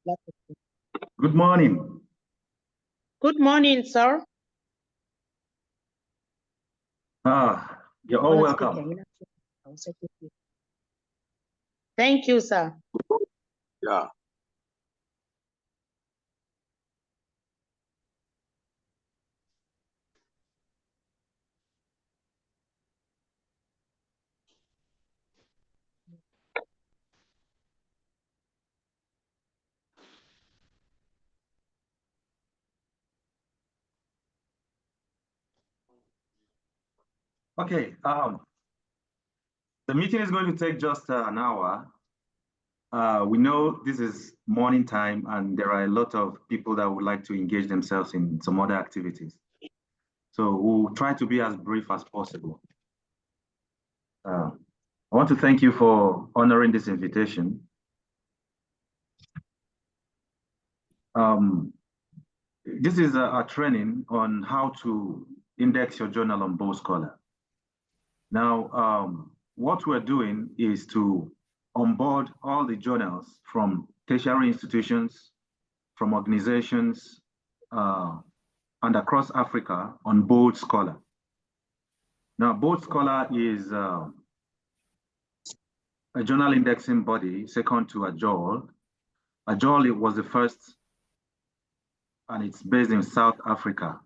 Good morning. Good morning, sir. You're all welcome. Thank you, sir. Yeah. Okay. The meeting is going to take just an hour. We know this is morning time and there are a lot of people that would like to engage themselves in some other activities. So we'll try to be as brief as possible. I want to thank you for honoring this invitation. This is a training on how to index your journal on Boldscholar. Now, what we're doing is to onboard all the journals from tertiary institutions, from organizations, and across Africa on Boldscholar. Now, Boldscholar is a journal indexing body second to AJOL. AJOL was the first, and it's based in South Africa.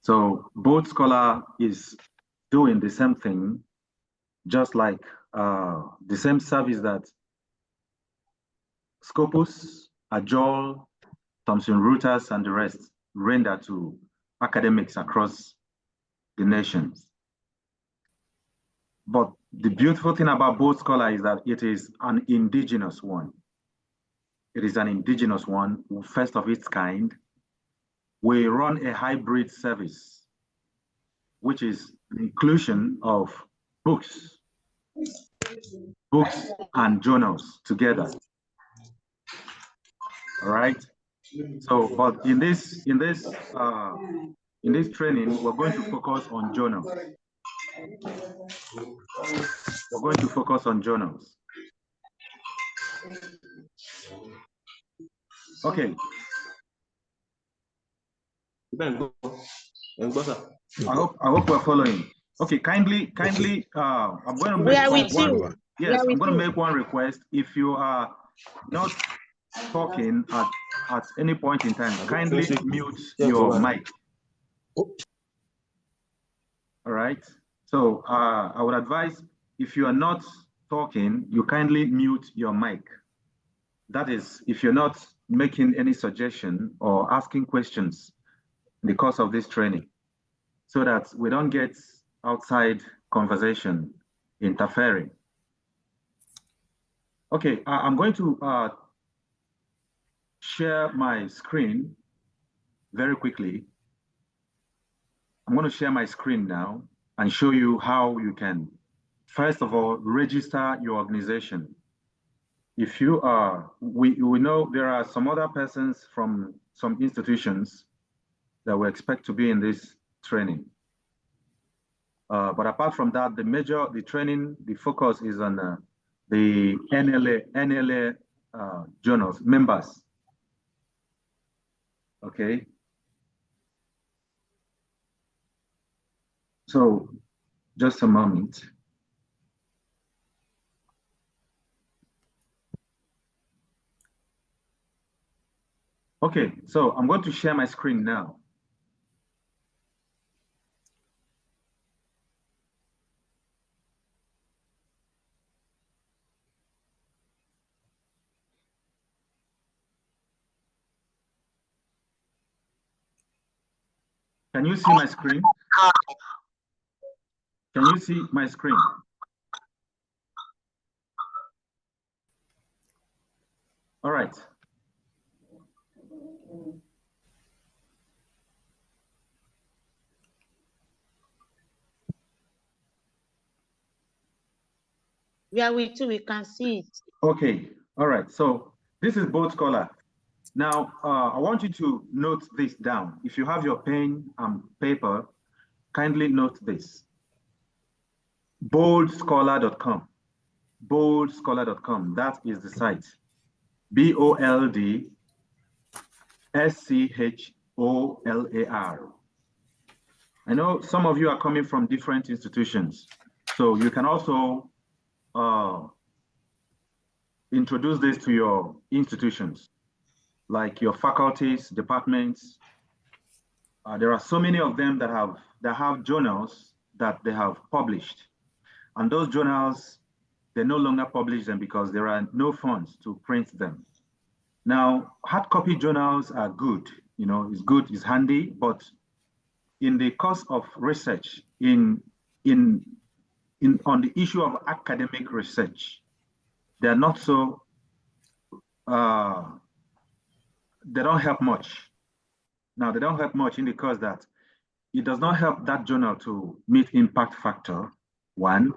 So Boldscholar is doing the same thing, just like the same service that Scopus, AJOL, Thomson Reuters, and the rest render to academics across the nations. But the beautiful thing about Boldscholar is that it is an indigenous one. It is an indigenous one, first of its kind. We run a hybrid service, which is the inclusion of books and journals together. All right. So, but in this training, we're going to focus on journals. We're going to focus on journals. Okay. I hope we're following. Okay, kindly, I'm going to make one request. If you are not talking at any point in time, kindly mute your mic. All right. So I would advise, if you are not talking, you kindly mute your mic. That is, if you're not making any suggestion or asking questions in the course of this training, so that we don't get outside conversation interfering. Okay, I'm going to share my screen very quickly. I'm going to share my screen now and show you how you can, first of all, register your organization. If you are, we know there are some other persons from some institutions that we expect to be in this training. But apart from that, the training, the focus is on the NLA journals, members. Okay. So just a moment. Okay, so I'm going to share my screen now. Can you see my screen? Can you see my screen? All right. Yeah, we too, we can see it. Okay, all right. So this is Boldscholar. Now, I want you to note this down. If you have your pen and paper, kindly note this. Boldscholar.com. Boldscholar.com, that is the site. Boldscholar. I know some of you are coming from different institutions, so you can also introduce this to your institutions, like your faculties, departments. There are so many of them that have journals that they have published, and those journals, they no longer publish them because there are no funds to print them. Now, hard copy journals are good, it's good, it's handy, but in the course of research on the issue of academic research, they're not so, they don't help much. Now, they don't help much in the cause that it does not help that journal to meet impact factor, one,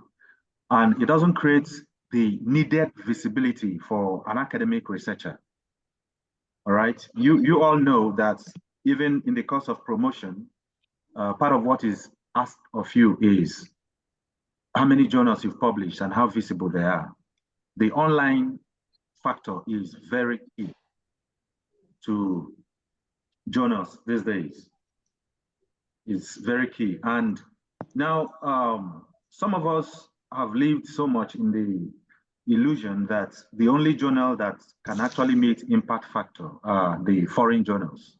and it doesn't create the needed visibility for an academic researcher. All right, you all know that even in the course of promotion, part of what is asked of you is how many journals you've published and how visible they are. The online factor is very key to journals these days. It's very key. And now some of us have lived so much in the illusion that the only journal that can actually meet impact factor are the foreign journals.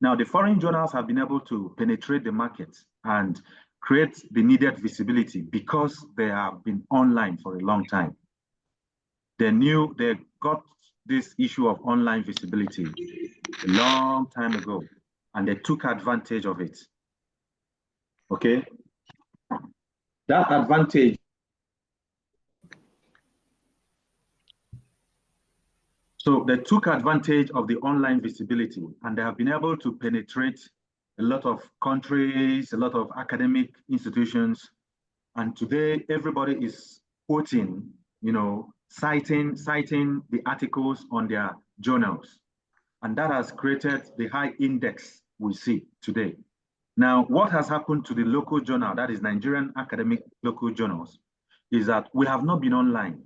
Now, the foreign journals have been able to penetrate the market and create the needed visibility because they have been online for a long time. They got this issue of online visibility a long time ago, and they took advantage of it. Okay? That advantage So they took advantage of the online visibility, and they have been able to penetrate a lot of countries, a lot of academic institutions. And today, everybody is quoting, citing the articles on their journals. And that has created the high index we see today. Now, what has happened to the local journal, that is Nigerian academic local journals, is that we have not been online.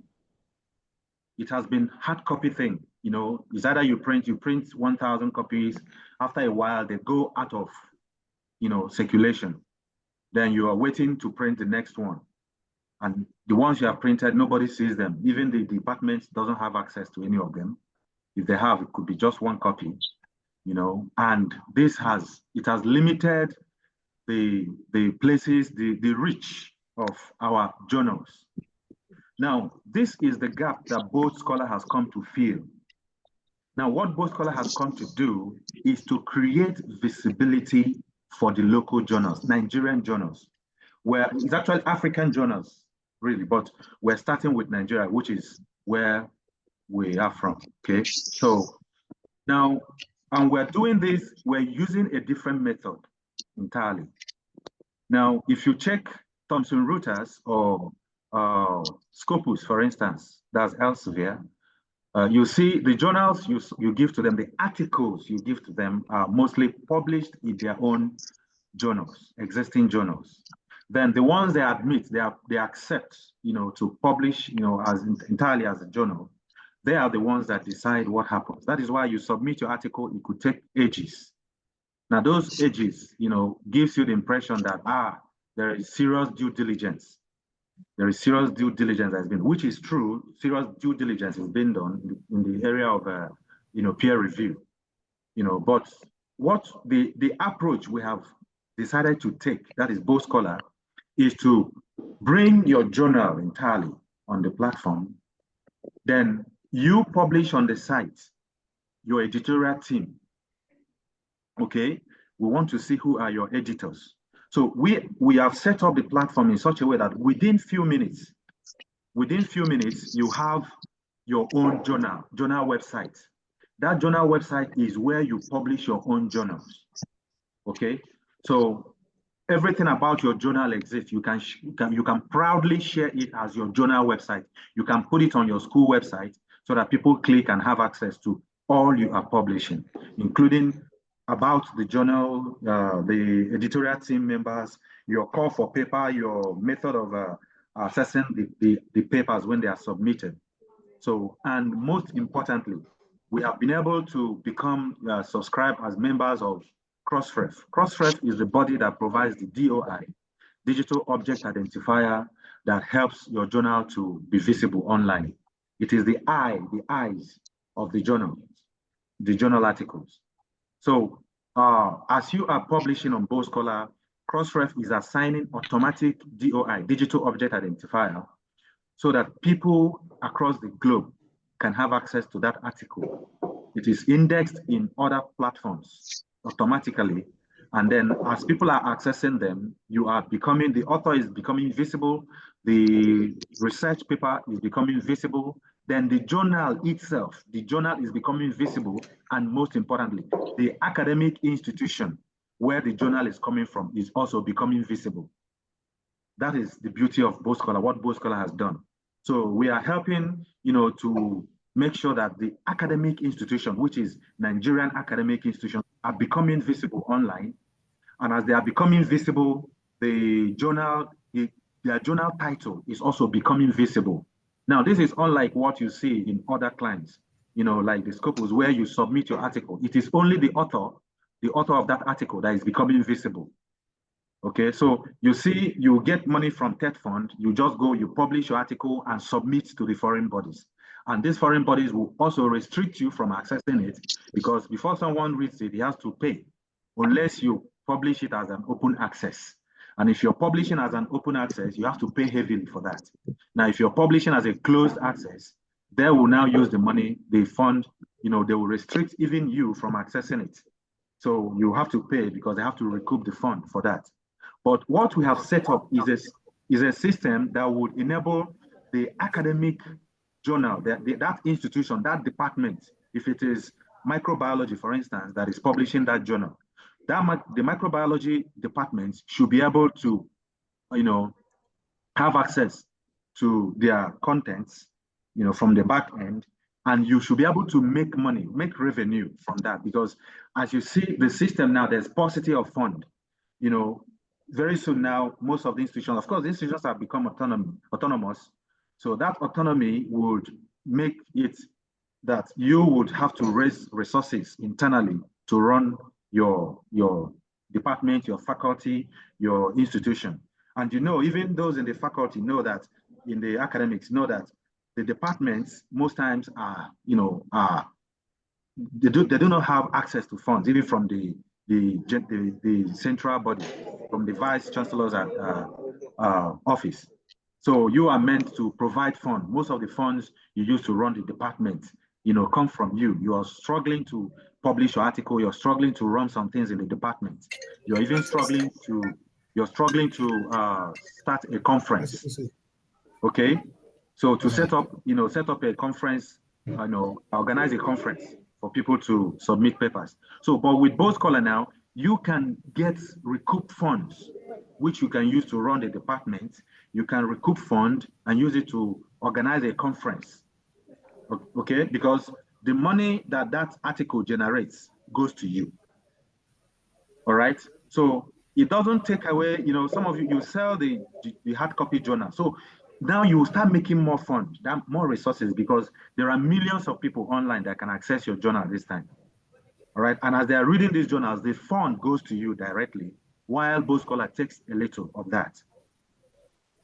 It has been hard copy thing. It's either you print 1,000 copies. After a while, they go out of, circulation. Then you are waiting to print the next one. And the ones you have printed, nobody sees them. Even the department doesn't have access to any of them. If they have, it could be just one copy, and this has limited the places, the reach of our journals. Now, this is the gap that Boldscholar has come to fill. Now, what Boldscholar has come to do is to create visibility for the local journals, Nigerian journals, where it's actually African journals, really, but we're starting with Nigeria, which is where we are from, okay? So now, and we're doing this, we're using a different method entirely. Now, if you check Thomson Reuters or Scopus, for instance, that's Elsevier, you see the journals you give to them, the articles you give to them are mostly published in their own journals, existing journals. Then the ones they admit, they accept, to publish, entirely as a journal, they are the ones that decide what happens. That is why you submit your article, it could take ages. Now those ages, gives you the impression that, there is serious due diligence. There is serious due diligence that's been, which is true, serious due diligence has been done in the area of, peer review. But what the approach we have decided to take, that is Boldscholar, is to bring your journal entirely on the platform. Then you publish on the site your editorial team. Okay, we want to see who are your editors. So we have set up the platform in such a way that within few minutes, you have your own journal website. That journal website is where you publish your own journals. Okay, so everything about your journal exists. You can proudly share it as your journal website. You can put it on your school website so that people click and have access to all you are publishing, including about the journal, the editorial team members, your call for paper, your method of assessing the papers when they are submitted. So, and most importantly, we have been able to become subscribed as members of Crossref. Crossref is the body that provides the DOI, digital object identifier, that helps your journal to be visible online. It is the eyes of the journal articles. So as you are publishing on Boldscholar, Crossref is assigning automatic DOI, digital object identifier, so that people across the globe can have access to that article. It is indexed in other platforms automatically. And then as people are accessing them, you are becoming, the author is becoming visible, the research paper is becoming visible, then the journal itself, the journal is becoming visible, and most importantly, the academic institution where the journal is coming from is also becoming visible. That is the beauty of Boldscholar, what Boldscholar has done. So we are helping, to make sure that the academic institution, which is Nigerian academic institutions, are becoming visible online. And as they are becoming visible, the journal, their journal title is also becoming visible. Now, this is unlike what you see in other clients, like the Scopus, where you submit your article. It is only the author of that article that is becoming visible. Okay, so you see, you get money from TED Fund, you just go, you publish your article and submit to the foreign bodies. And these foreign bodies will also restrict you from accessing it, because before someone reads it, he has to pay, unless you publish it as an open access. And if you're publishing as an open access, you have to pay heavily for that. Now, if you're publishing as a closed access, they will now use the money, the fund, they will restrict even you from accessing it. So you have to pay because they have to recoup the fund for that. But what we have set up is a system that would enable the academic journal, that institution, that department, if it is microbiology, for instance, that is publishing that journal, the microbiology department should be able to, have access to their contents, from the back end, and you should be able to make money, make revenue from that. Because as you see the system now, there's paucity of fund, very soon now, most of the institutions, of course, the institutions have become autonomous. So that autonomy would make it that you would have to raise resources internally to run your department, your faculty, your institution. And even those in the faculty know that, in the academics know that the departments most times are, they do not have access to funds, even from the central body, from the vice chancellor's office. So you are meant to provide funds. Most of the funds you use to run the department, come from you. You are struggling to publish your article. You're struggling to run some things in the department. You're even struggling to start a conference. Okay, so to set up a conference, organize a conference for people to submit papers. So, but with Boldscholar now, you can recoup funds, which you can use to run the department. You can recoup fund and use it to organize a conference. Okay, because the money that article generates goes to you. All right. So it doesn't take away, some of you sell the hard copy journal. So now you will start making more funds, more resources, because there are millions of people online that can access your journal this time. All right. And as they are reading these journals, the fund goes to you directly, while Boldscholar takes a little of that.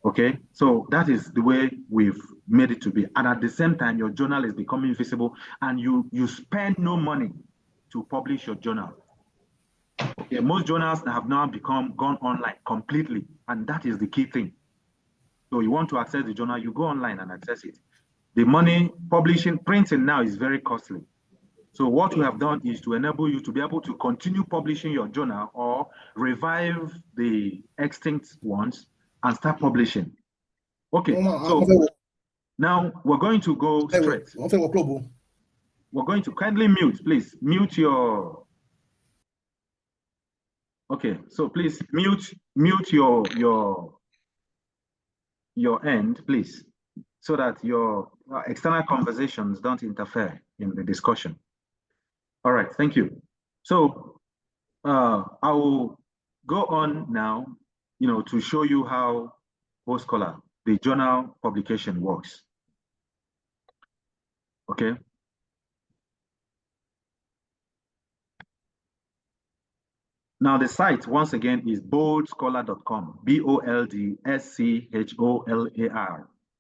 Okay. So that is the way we've made it to be. And at the same time, your journal is becoming visible, and you spend no money to publish your journal. Okay, most journals have now gone online completely, and that is the key thing. So you want to access the journal, you go online and access it. The money printing now is very costly. So what we have done is to enable you to be able to continue publishing your journal, or revive the extinct ones and start publishing. Okay, so now we're going to go straight. We're going to kindly mute, please. Mute your... Okay, so please mute your end, please, so that your external conversations don't interfere in the discussion. All right, thank you. So I will go on now, to show you how Boldscholar, the journal publication, works. Okay. Now the site, once again, is boldscholar.com, Boldscholar,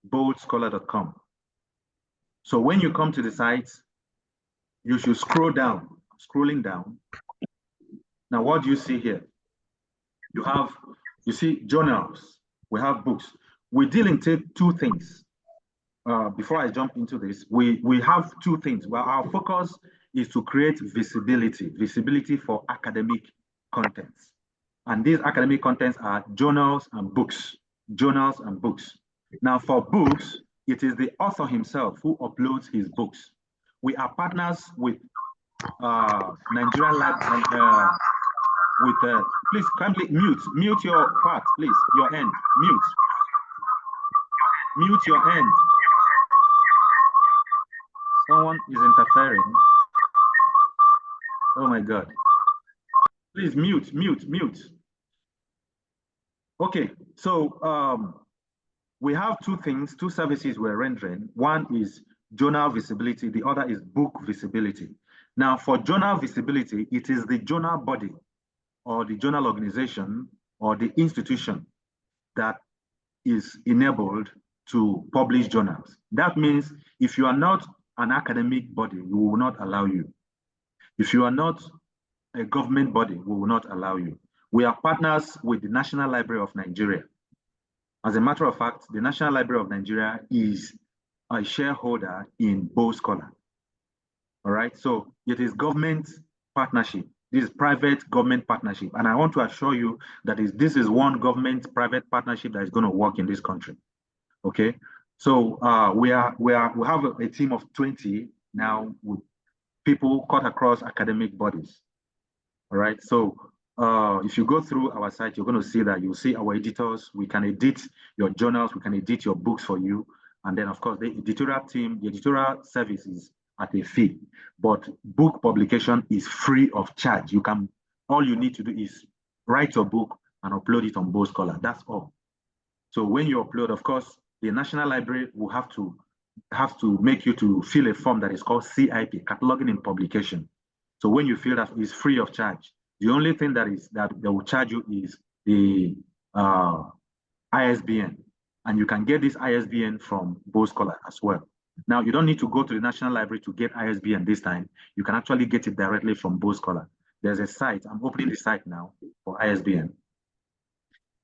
boldscholar.com. So when you come to the site, you should scroll down, scrolling down. Now, what do you see here? You see journals, we have books. We deal in two things. Before I jump into this, we have two things. Well, our focus is to create visibility for academic contents. And these academic contents are journals and books, Now for books, it is the author himself who uploads his books. We are partners with Nigerian Library, please kindly mute your part, please, your end, mute your end. Someone is interfering. Oh my God. Please mute. Okay, so we have two services we're rendering. One is journal visibility, the other is book visibility. Now for journal visibility, it is the journal body or the journal organization or the institution that is enabled to publish journals. That means if you are not an academic body, we will not allow you. If you are not a government body, we will not allow you. We are partners with the National Library of Nigeria. As a matter of fact, the National Library of Nigeria is a shareholder in Boldscholar. All right, so it is government partnership. This is private government partnership. And I want to assure you that this is one government-private partnership that is going to work in this country. Okay, so we have a team of 20 now with people cut across academic bodies. All right, so if you go through our site, you're going to see that you'll see our editors. We can edit your journals, we can edit your books for you. And then, of course, the editorial team, the editorial service is at a fee, but book publication is free of charge. All you need to do is write your book and upload it on Boldscholar. That's all. So when you upload, of course, the National Library will have to make you to fill a form that is called CIP, cataloging in publication. So when you fill that, it's free of charge. The only thing that they will charge you is the ISBN, and you can get this ISBN from Boldscholar as well. Now, you don't need to go to the National Library to get ISBN this time. You can actually get it directly from Boldscholar. There's a site. I'm opening the site now for ISBN.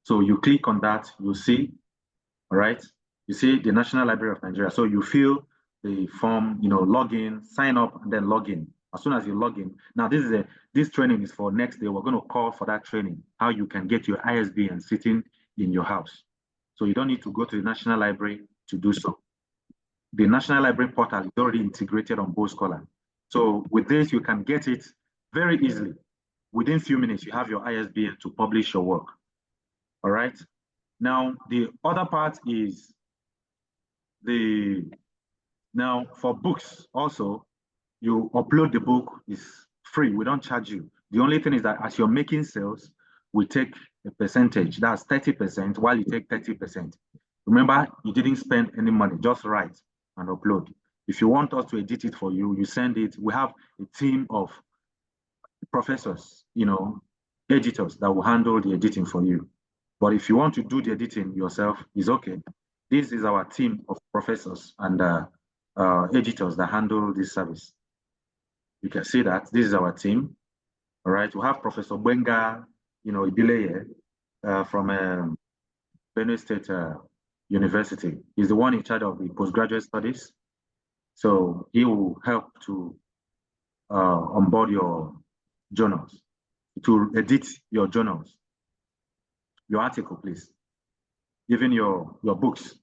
So you click on that, you'll see, all right? You see the National Library of Nigeria. So you fill the form, log in, sign up, and then log in. As soon as you log in, now this training is for next day. We're going to call for that training, how you can get your ISBN sitting in your house. So you don't need to go to the National Library to do so. The National Library portal is already integrated on Boldscholar. So with this, you can get it very easily. Within a few minutes, you have your ISBN to publish your work. All right. Now, the other part is now for books also, you upload the book, is free. We don't charge you. The only thing is that as you're making sales, we take a percentage. That's 30%, while you take 30%. Remember, you didn't spend any money, just write and upload. If you want us to edit it for you, you send it. We have a team of professors, editors that will handle the editing for you. But if you want to do the editing yourself, it's okay. This is our team of professors and editors that handle this service. You can see that this is our team. All right, we have Professor Benga, Ibileye from Benue State University. He's the one in charge of the postgraduate studies. So he will help to onboard your journals, to edit your journals, your article, please, even your books.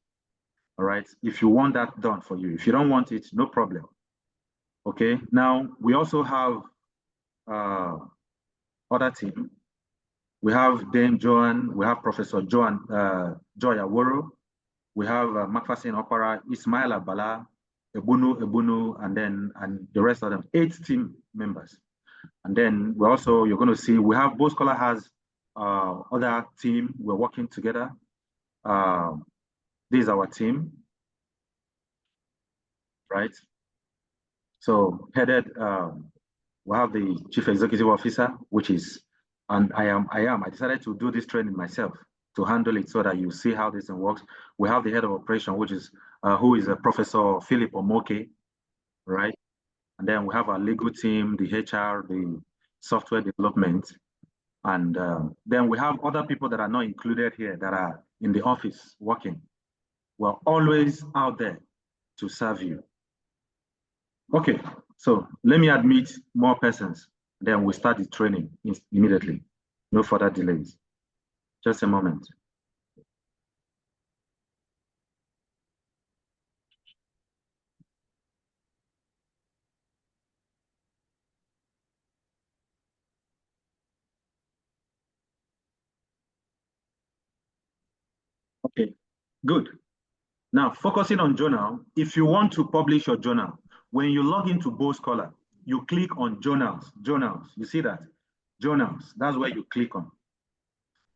All right, if you want that done for you. If you don't want it, no problem. Okay, now we also have other team. We have Dame Joan, we have Professor Joy Aworo, we have Macpherson Opera, Ismail Abala, Ebunu, and the rest of them, 8 team members. And then you're going to see, we have Boldscholar has other team, we're working together. This is our team, right? So headed, we have the Chief Executive Officer, which is, and I decided to do this training myself to handle it so that you see how this thing works. We have the head of operation, which is, who is a Professor Philip Omoke, right? And then we have our legal team, the HR, the software development. And then we have other people that are not included here that are in the office working. We're always out there to serve you. Okay, so let me admit more persons. Then we start the training immediately. No further delays. Just a moment. Okay, good. Now, focusing on journal, if you want to publish your journal, when you log into Boldscholar, you click on journals, you see that? Journals, that's where you click on.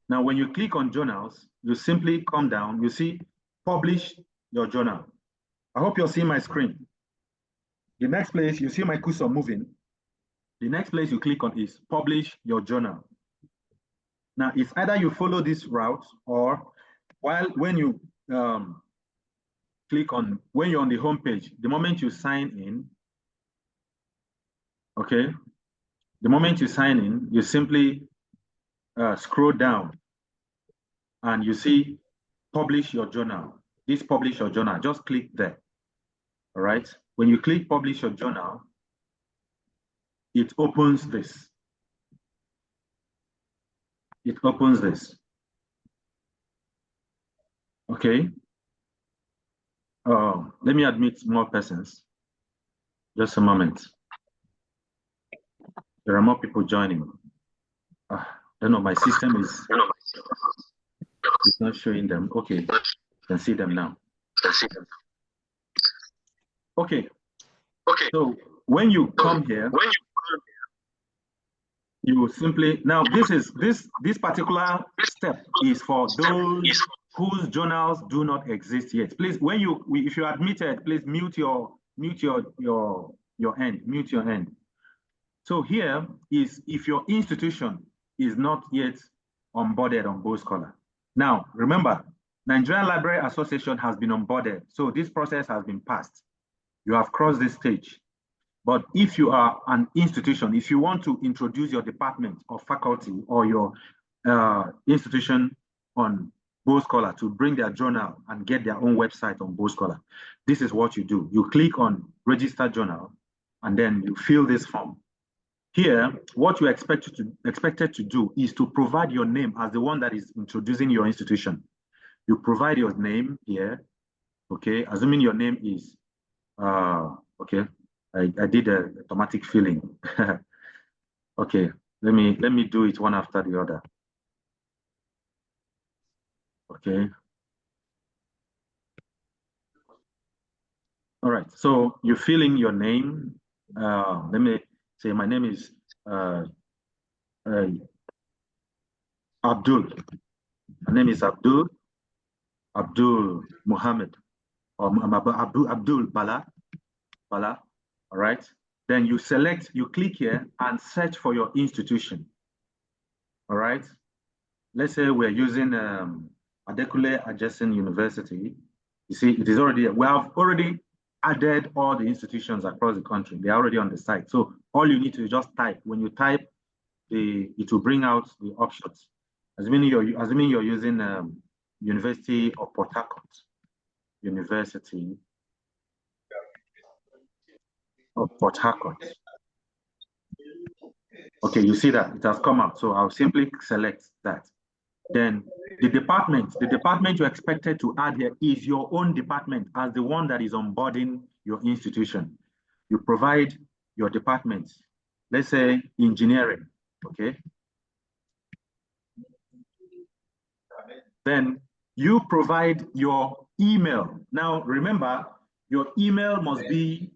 Now, when you click on journals, you simply come down, you see, publish your journal. I hope you're seeing my screen. The next place, you see my cursor moving. The next place you click on is publish your journal. Now, it's either you follow this route or when you click on, when you're on the home page, the moment you sign in, okay, the moment you sign in, you simply scroll down and you see publish your journal. This publish your journal, just click there, all right? When you click publish your journal, it opens this. It opens this. Okay. Let me admit more persons. Just a moment. There are more people joining. I don't know, my system is not showing them. Okay, you can see them now. Okay. Okay. So when you come here, you simply, now this particular step is for those whose journals do not exist yet. Please, if you're admitted, please mute your end. So here is if your institution is not yet onboarded on Boldscholar. Now, remember, Nigerian Library Association has been onboarded, so this process has been passed. You have crossed this stage. But if you are an institution, if you want to introduce your department or faculty or your institution on Boldscholar to bring their journal and get their own website on Boldscholar, this is what you do. You click on register journal and then you fill this form. Here, what you're expected to do is to provide your name as the one that is introducing your institution. You provide your name here, okay, assuming your name is, okay, I did a automatic filling. Okay, let me do it one after the other. Okay. All right, so you fill in your name. Let me say my name is Abdul. My name is Abdul Muhammad, or Abdul Bala. All right. Then you click here and search for your institution. All right. Let's say we're using Adekule Adjacent University. You see, it is already, we have already added all the institutions across the country. They're already on the site. So all you need to just type. When you type, it will bring out the options. Assuming you're using University of Port Harcourt, University of Port Harcourt. Okay, you see that it has come out. So I'll simply select that. Then the department you're expected to add here is your own department as the one that is onboarding your institution. You provide your department, let's say engineering, okay? Then you provide your email. Now remember, your email must be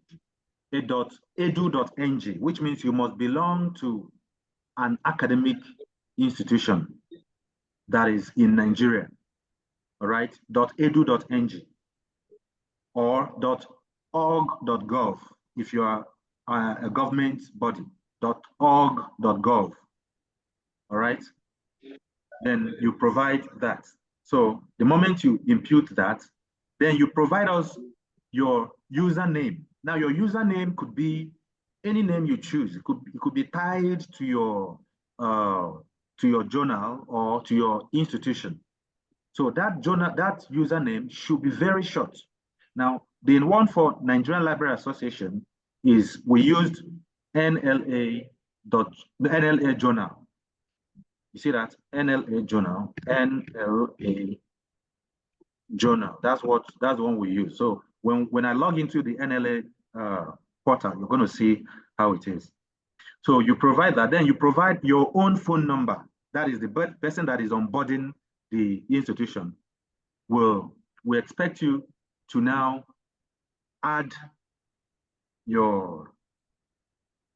.edu.ng, which means you must belong to an academic institution that is in Nigeria, all right? .edu.ng or .org.gov if you are a government body, .org.gov. All right. Then you provide that. So the moment you impute that, then you provide us your username. Now your username could be any name you choose. It could be tied to your journal or to your institution. So that username should be very short. Now the one for Nigerian Library Association is we used NLA journal. You see that? NLA journal, NLA journal. That's the one we use. So when I log into the NLA portal, you're going to see how it is. So you provide that. Then you provide your own phone number. That is the person that is onboarding the institution. We expect you to now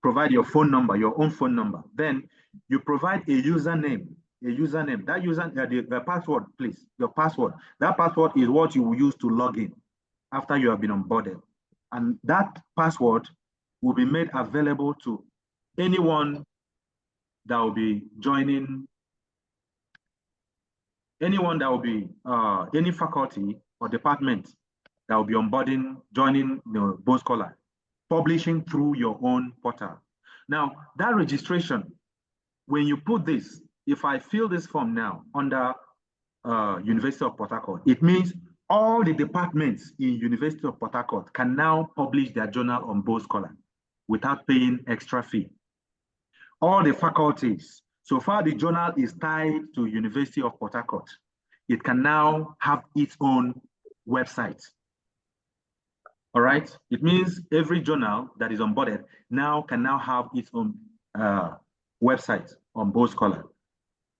provide your phone number, your own phone number. Then you provide a username. That the password, please, your password. That password is what you will use to log in after you have been onboarded. And that password will be made available to anyone that will be joining, any faculty or department that will be onboarding, joining Boldscholar, publishing through your own portal. Now, that registration, when you put this, if I fill this form now under University of Port Harcourt, it means all the departments in University of Port Harcourt can now publish their journal on Boldscholar without paying extra fee. All the faculties, so far the journal is tied to University of Port Harcourt, it can now have its own website. All right, it means every journal that is onboarded now can have its own website on Boldscholar.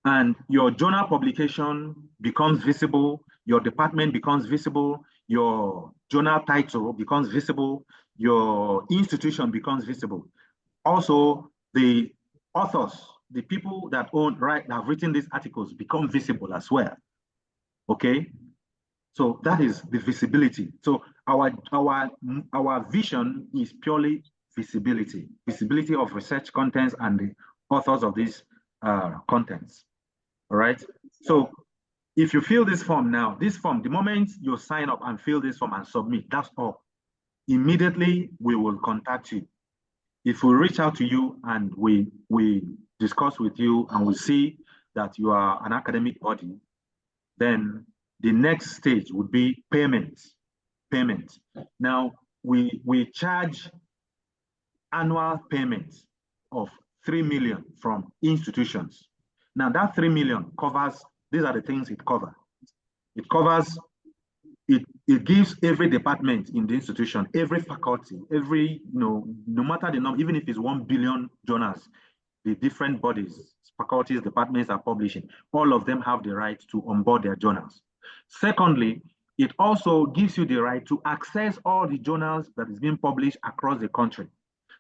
And your journal publication becomes visible, your department becomes visible, your journal title becomes visible, your institution becomes visible. Also, the authors, the people that have written these articles become visible as well. Okay, so that is the visibility. So our vision is purely visibility of research contents and the authors of these contents. All right. So if you fill this form now, the moment you sign up and fill this form and submit, that's all. Immediately we will contact you. If we reach out to you and we discuss with you and we see that you are an academic body, then the next stage would be payment. Now we charge annual payments of 3 million from institutions. Now that 3 million covers, these are the things it covers. It gives every department in the institution, every faculty, no matter the number, even if it's 1 billion journals, the different bodies, faculties, departments are publishing, all of them have the right to onboard their journals. Secondly, it also gives you the right to access all the journals that is being published across the country.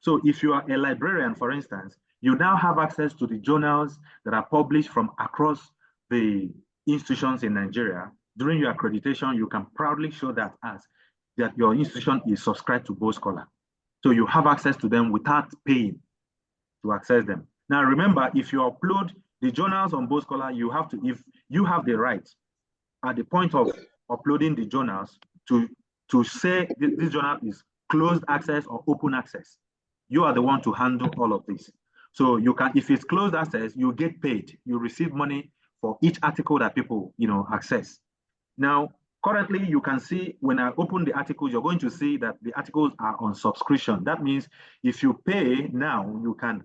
So if you are a librarian, for instance, you now have access to the journals that are published from across the institutions in Nigeria. During your accreditation, you can proudly show that your institution is subscribed to Boldscholar. So you have access to them without paying to access them. Now remember, if you upload the journals on Boldscholar, you have the right at the point of uploading the journals to say this journal is closed access or open access. You are the one to handle all of this. So you can, if it's closed access, you get paid. You receive money for each article that people access. Now, currently, you can see when I open the articles, you're going to see that the articles are on subscription. That means if you pay now, you can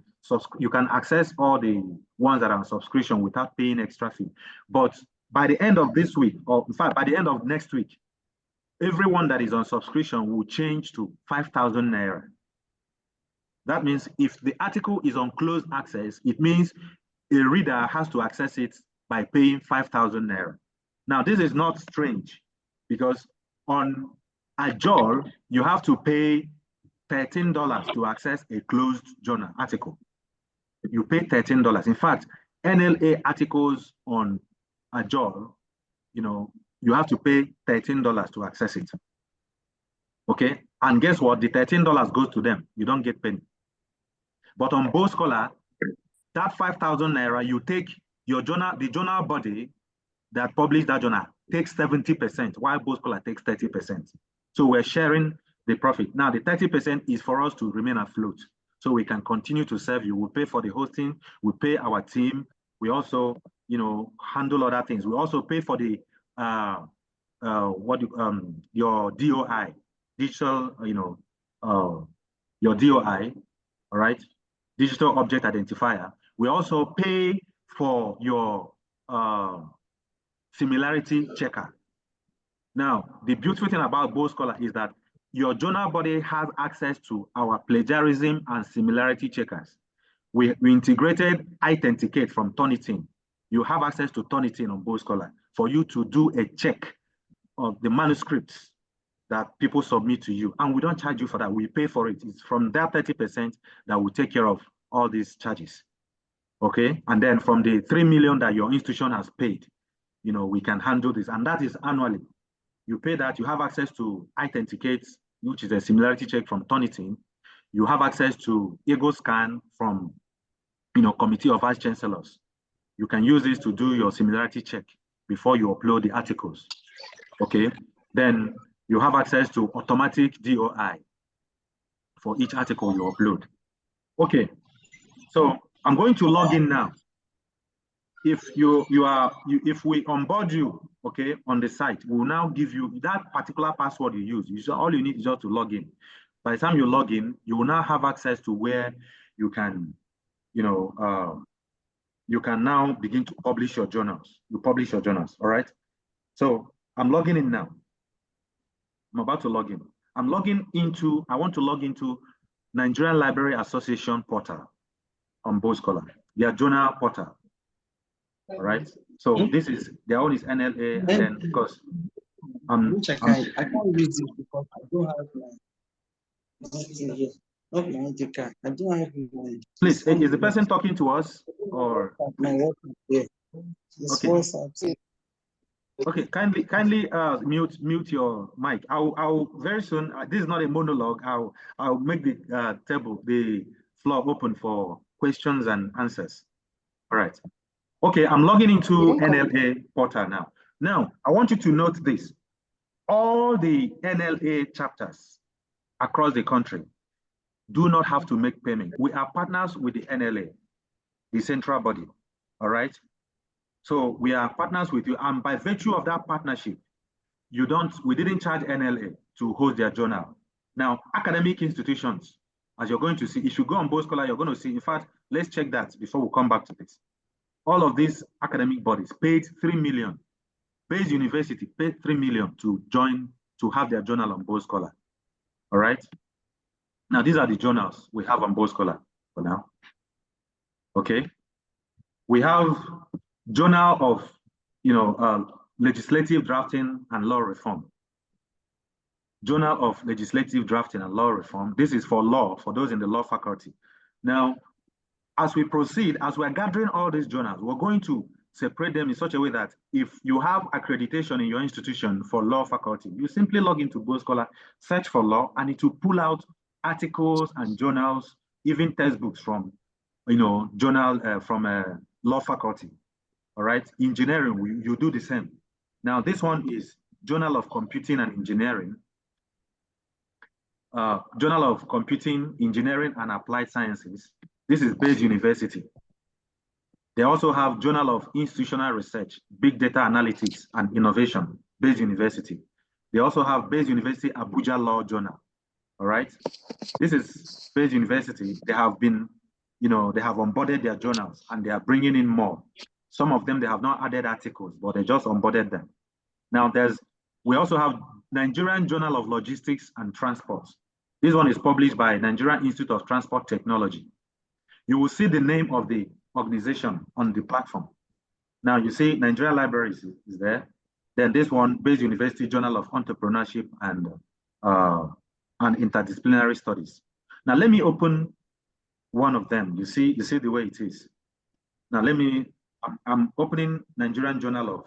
access all the ones that are on subscription without paying extra fee. But by the end of this week, or in fact, by the end of next week, everyone that is on subscription will change to 5,000 naira. That means if the article is on closed access, it means a reader has to access it by paying 5,000 naira. Now, this is not strange because on Ajol, you have to pay $13 to access a closed journal article. You pay $13. In fact, NLA articles on Ajol, you have to pay $13 to access it. Okay, And guess what? The $13 goes to them. You don't get penny. But on Boldscholar, that 5,000 naira, you take your journal, the journal body that published that journal takes 70%, while Boldscholar takes 30%. So we're sharing the profit. Now, the 30% is for us to remain afloat, so we can continue to serve you. We pay for the hosting, we pay our team, we also, handle other things. We also pay for the your DOI, digital, your DOI, all right, digital object identifier. We also pay for your similarity checker. Now, the beautiful thing about Boldscholar is that your journal body has access to our plagiarism and similarity checkers. We integrated Authenticate from Turnitin. You have access to Turnitin on Boldscholar for you to do a check of the manuscripts that people submit to you. And we don't charge you for that. We pay for it. It's from that 30% that will take care of all these charges. Okay. And then from the 3 million that your institution has paid, we can handle this. And that is annually. You pay that, you have access to Authenticate, which is a similarity check from Turnitin. You have access to Ego Scan from, Committee of Vice Chancellors. You can use this to do your similarity check before you upload the articles. Okay. Then you have access to automatic DOI for each article you upload. Okay. So I'm going to log in now. If if we onboard you, okay, on the site, we'll now give you that particular password you use. All you need is just to log in. By the time you log in, you will now have access to where you can, you can now begin to publish your journals. You publish your journals, all right? So I'm logging in now. I'm about to log in. I want to log into Nigerian Library Association portal on Boldscholar, their journal portal. All right. So this is their own is NLA, and then because I can't use it because I don't have my ID card. I don't have my. Please, is the person talking to us or? My work there. Okay. Okay, kindly mute your mic. I'll very soon. This is not a monologue. I'll make the floor open for questions and answers. All right. Okay, I'm logging into NLA portal now. Now, I want you to note this. All the NLA chapters across the country do not have to make payment. We are partners with the NLA, the central body, all right? So we are partners with you, and by virtue of that partnership, we didn't charge NLA to host their journal. Now, academic institutions, as you're going to see, if you go on Boldscholar, you're going to see, in fact, let's check that before we come back to this. All of these academic bodies paid 3 million. Bayes University paid 3 million to have their journal on Boldscholar. All right. Now, these are the journals we have on Boldscholar for now. Okay. We have Journal of, Legislative Drafting and Law Reform. Journal of Legislative Drafting and Law Reform. This is for law, for those in the law faculty. Now, as we proceed, as we're gathering all these journals, we're going to separate them in such a way that if you have accreditation in your institution for law faculty, you simply log into Boldscholar, search for law, and it will pull out articles and journals, even textbooks from, journal from law faculty. All right, engineering, you do the same. Now, this one is Journal of Computing and Engineering. Journal of Computing, Engineering and Applied Sciences. This is Bayes University. They also have Journal of Institutional Research, Big Data Analytics and Innovation, Bayes University. They also have Bayes University Abuja Law Journal. All right. This is Bayes University. They have been, they have onboarded their journals and they are bringing in more. Some of them, they have not added articles, but they just onboarded them. Now we also have Nigerian Journal of Logistics and Transport. This one is published by Nigerian Institute of Transport Technology. You will see the name of the organization on the platform. Now you see Nigerian Libraries is there. Then this one, Bayes University Journal of Entrepreneurship and Interdisciplinary Studies. Now let me open one of them. You see the way it is. Now I'm opening Nigerian Journal of.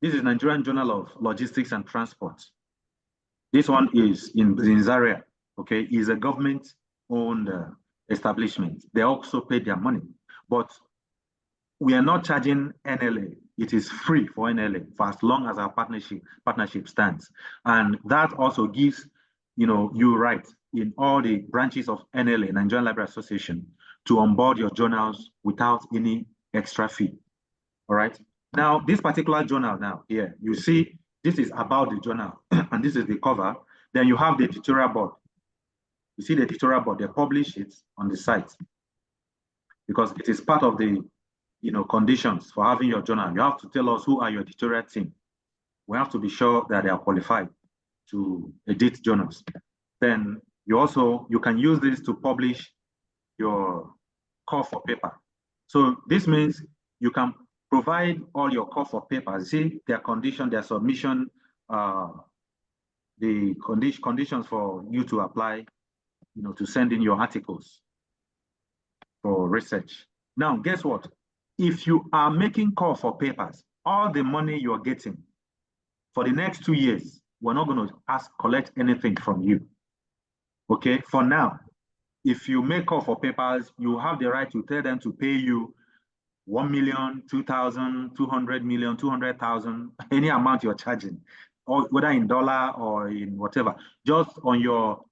This is Nigerian Journal of Logistics and Transport. This one is in Zaria, okay, is a government-owned establishment. They also pay their money, but we are not charging NLA. It is free for NLA for as long as our partnership stands. And that also gives, you right in all the branches of NLA, Nigerian Library Association, to onboard your journals without any extra fee. All right. Now, this particular journal now here, you see, this is about the journal, and this is the cover. Then you have the editorial board. You see the editorial board, they publish it on the site because it is part of the conditions for having your journal. You have to tell us who are your editorial team. We have to be sure that they are qualified to edit journals. Then you can use this to publish your call for paper. So this means you can provide all your call for papers, see their condition, their submission, the conditions for you to apply, to send in your articles for research. Now, guess what? If you are making call for papers, all the money you're getting for the next 2 years, we're not going to collect anything from you. Okay, for now, if you make call for papers, you have the right to tell them to pay you 1 million, 2,000, 200 million, 200,000, any amount you're charging, or whether in dollar or in whatever. Just on your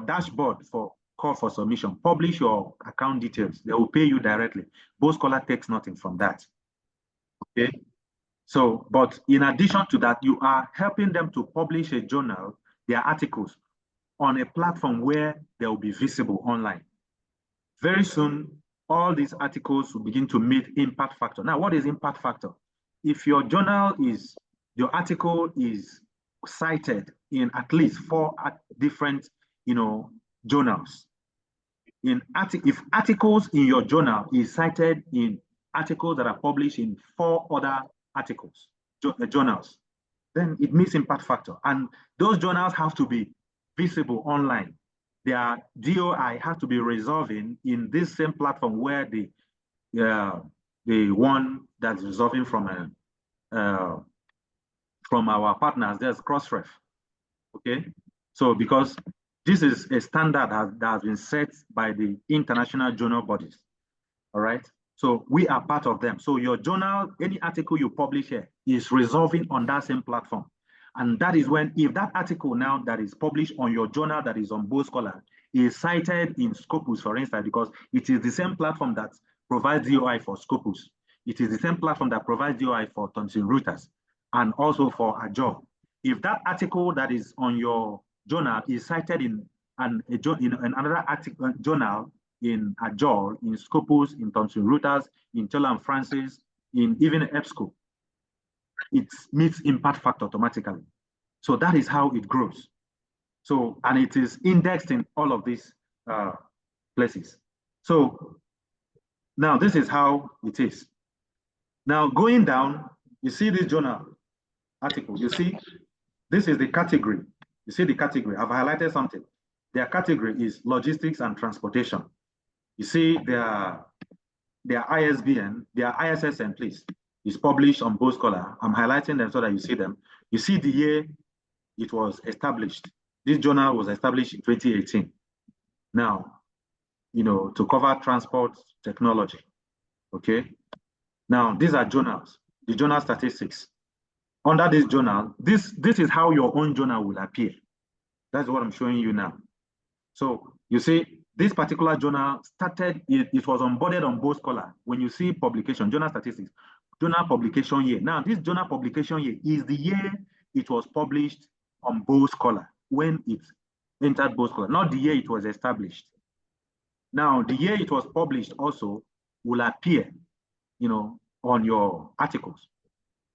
dashboard for call for submission, publish your account details. They will pay you directly. Boldscholar takes nothing from that. Okay. So, but in addition to that, you are helping them to publish a journal, their articles, on a platform where they will be visible online. Very soon, all these articles will begin to meet impact factor. Now, what is impact factor? If your article is cited in at least 4 different, journals. If articles in your journal is cited in articles that are published in 4 other journals, then it meets impact factor. And those journals have to be visible online. Their DOI has to be resolving in this same platform where the one that's resolving from our partners, there's Crossref. Okay, so because this is a standard that has been set by the international journal bodies. All right, so we are part of them. So your journal, any article you publish here is resolving on that same platform. And that is when, if that article now that is published on your journal that is on Boldscholar is cited in Scopus, for instance, because it is the same platform that provides DOI for Scopus. It is the same platform that provides DOI for Thomson Reuters and also for Azure. If that article that is on your journal is cited in another journal in Azure, in Scopus, in Thomson Reuters, in Taylor & Francis, in even EBSCO, it meets impact factor automatically. So that is how it grows. So, and it is indexed in all of these places. So now this is how it is. Now going down, you see this journal article, you see, this is the category. You see the category, I've highlighted something. Their category is logistics and transportation. You see their ISBN, their ISSN, please, is published on Boldscholar. I'm highlighting them so that you see them. You see the year it was established. This journal was established in 2018. Now, to cover transport technology, okay? Now, these are journals, the journal statistics. Under this journal, this is how your own journal will appear. That's what I'm showing you now. So you see, this particular journal started, it was onboarded on Boldscholar. When you see publication, journal statistics, journal publication year. Now, this journal publication year is the year it was published on Boldscholar, when it entered Boldscholar, not the year it was established. Now, the year it was published also will appear, on your articles.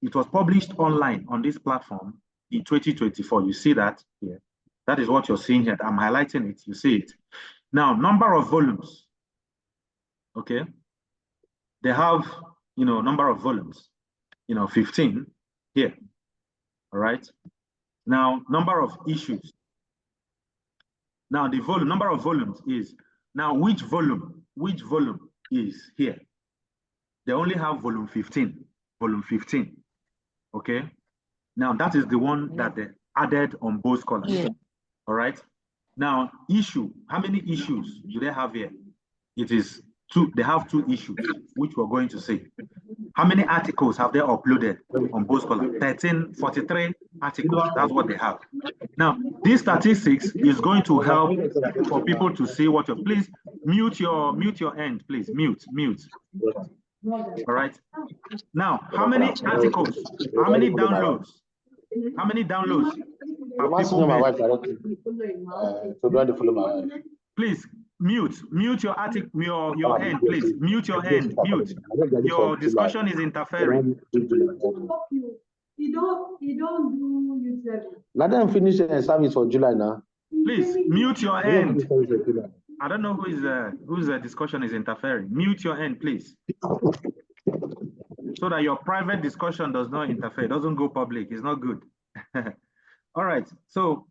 It was published online on this platform in 2024. You see that here. That is what you're seeing here. I'm highlighting it. You see it. Now, number of volumes. Okay. They have, number of volumes, 15 here. All right. Now, number of issues. Now, the volume, number of volumes is, now which volume is here? They only have volume 15. Okay. Now, that is the one that the added on Boldscholar. Yeah. All right. Now, issue, how many issues do they have here? It is two, they have 2 issues, which we're going to see. How many articles have they uploaded on Boldscholar? 1343 articles, that's what they have. Now, these statistics is going to help for people to see what you're, please mute your end, please, mute. All right. Now, how many articles, how many downloads have people made? Please mute your article, your end, please. Mute your end, mute. Your discussion is interfering. You don't do user. Let them finish the service for July now. Please mute your end. I don't know whose discussion is interfering. Mute your end, please. So that your private discussion does not interfere, doesn't go public. It's not good. All right. So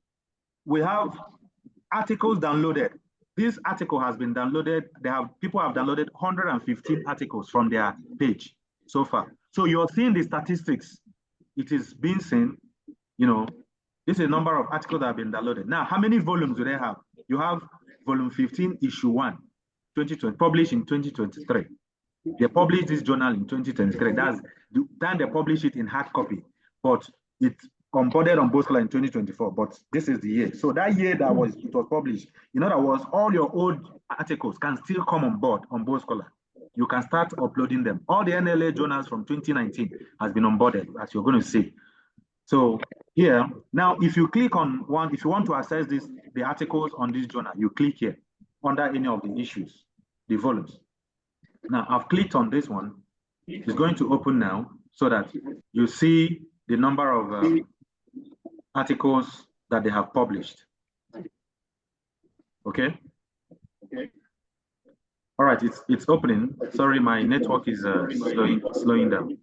we have articles downloaded. This article has been downloaded. People have downloaded 115 articles from their page so far. So you're seeing the statistics. It is being seen, this is a number of articles that have been downloaded. Now, how many volumes do they have? You have volume 15, issue 1, 2020, published in 2023. They published this journal in 2023. That's the time they publish it in hard copy, but it's onboarded on Boldscholar in 2024. But this is the year. So that year it was published. In other words, all your old articles can still come on board on Boldscholar. You can start uploading them. All the NLA journals from 2019 has been onboarded, as you're going to see. So here, now if you click on one, if you want to access the articles on this journal, you click here under any of the issues, the volumes. Now I've clicked on this one. It's going to open now so that you see the number of articles that they have published. Okay. All right, it's opening. Sorry, my network is slowing down.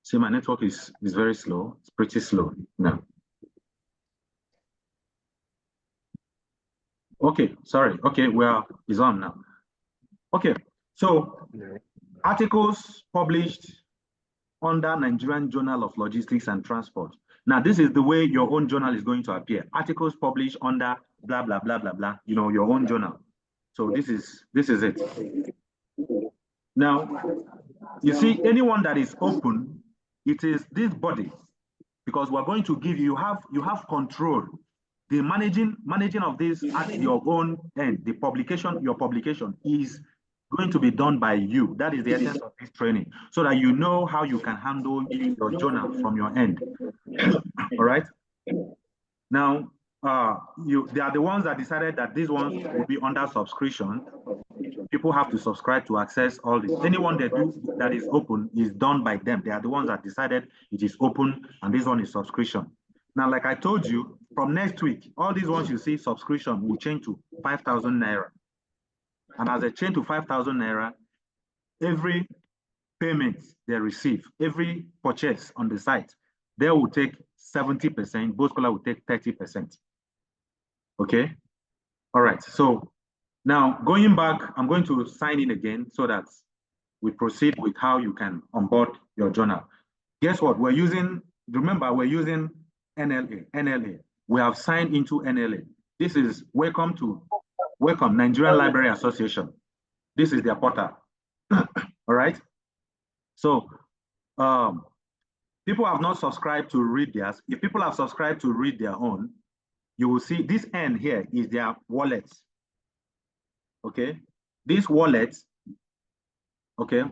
See, my network is very slow. It's pretty slow now. Okay, sorry. Okay, well, it's on now. Okay, so articles published under Nigerian Journal of Logistics and Transport. Now, this is the way your own journal is going to appear. Articles published under blah, blah, blah, blah, blah, your own journal. So this is it. Now, you see, anyone that is open, it is this body, because we're going to give you have control. The managing of this at your own end, your publication is going to be done by you. That is the essence of this training, so that you know how you can handle your journal from your end. All right. Now, they are the ones that decided that these ones will be under subscription. People have to subscribe to access all this. Anyone that is open is done by them. They are the ones that decided it is open, and this one is subscription. Now, like I told you, from next week, all these ones you see subscription will change to 5,000 Naira. And as they change to 5,000 Naira, every payment they receive, every purchase on the site, they will take 70%, Boldscholar will take 30%. Okay? All right, so now going back, I'm going to sign in again so that we proceed with how you can onboard your journal. Guess what? We're using NLA. We have signed into NLA. This is welcome Nigerian Library Association. This is their portal. All right. So people have not subscribed to read theirs. If people have subscribed to read their own, you will see this end here is their wallet. Okay. This wallet, okay,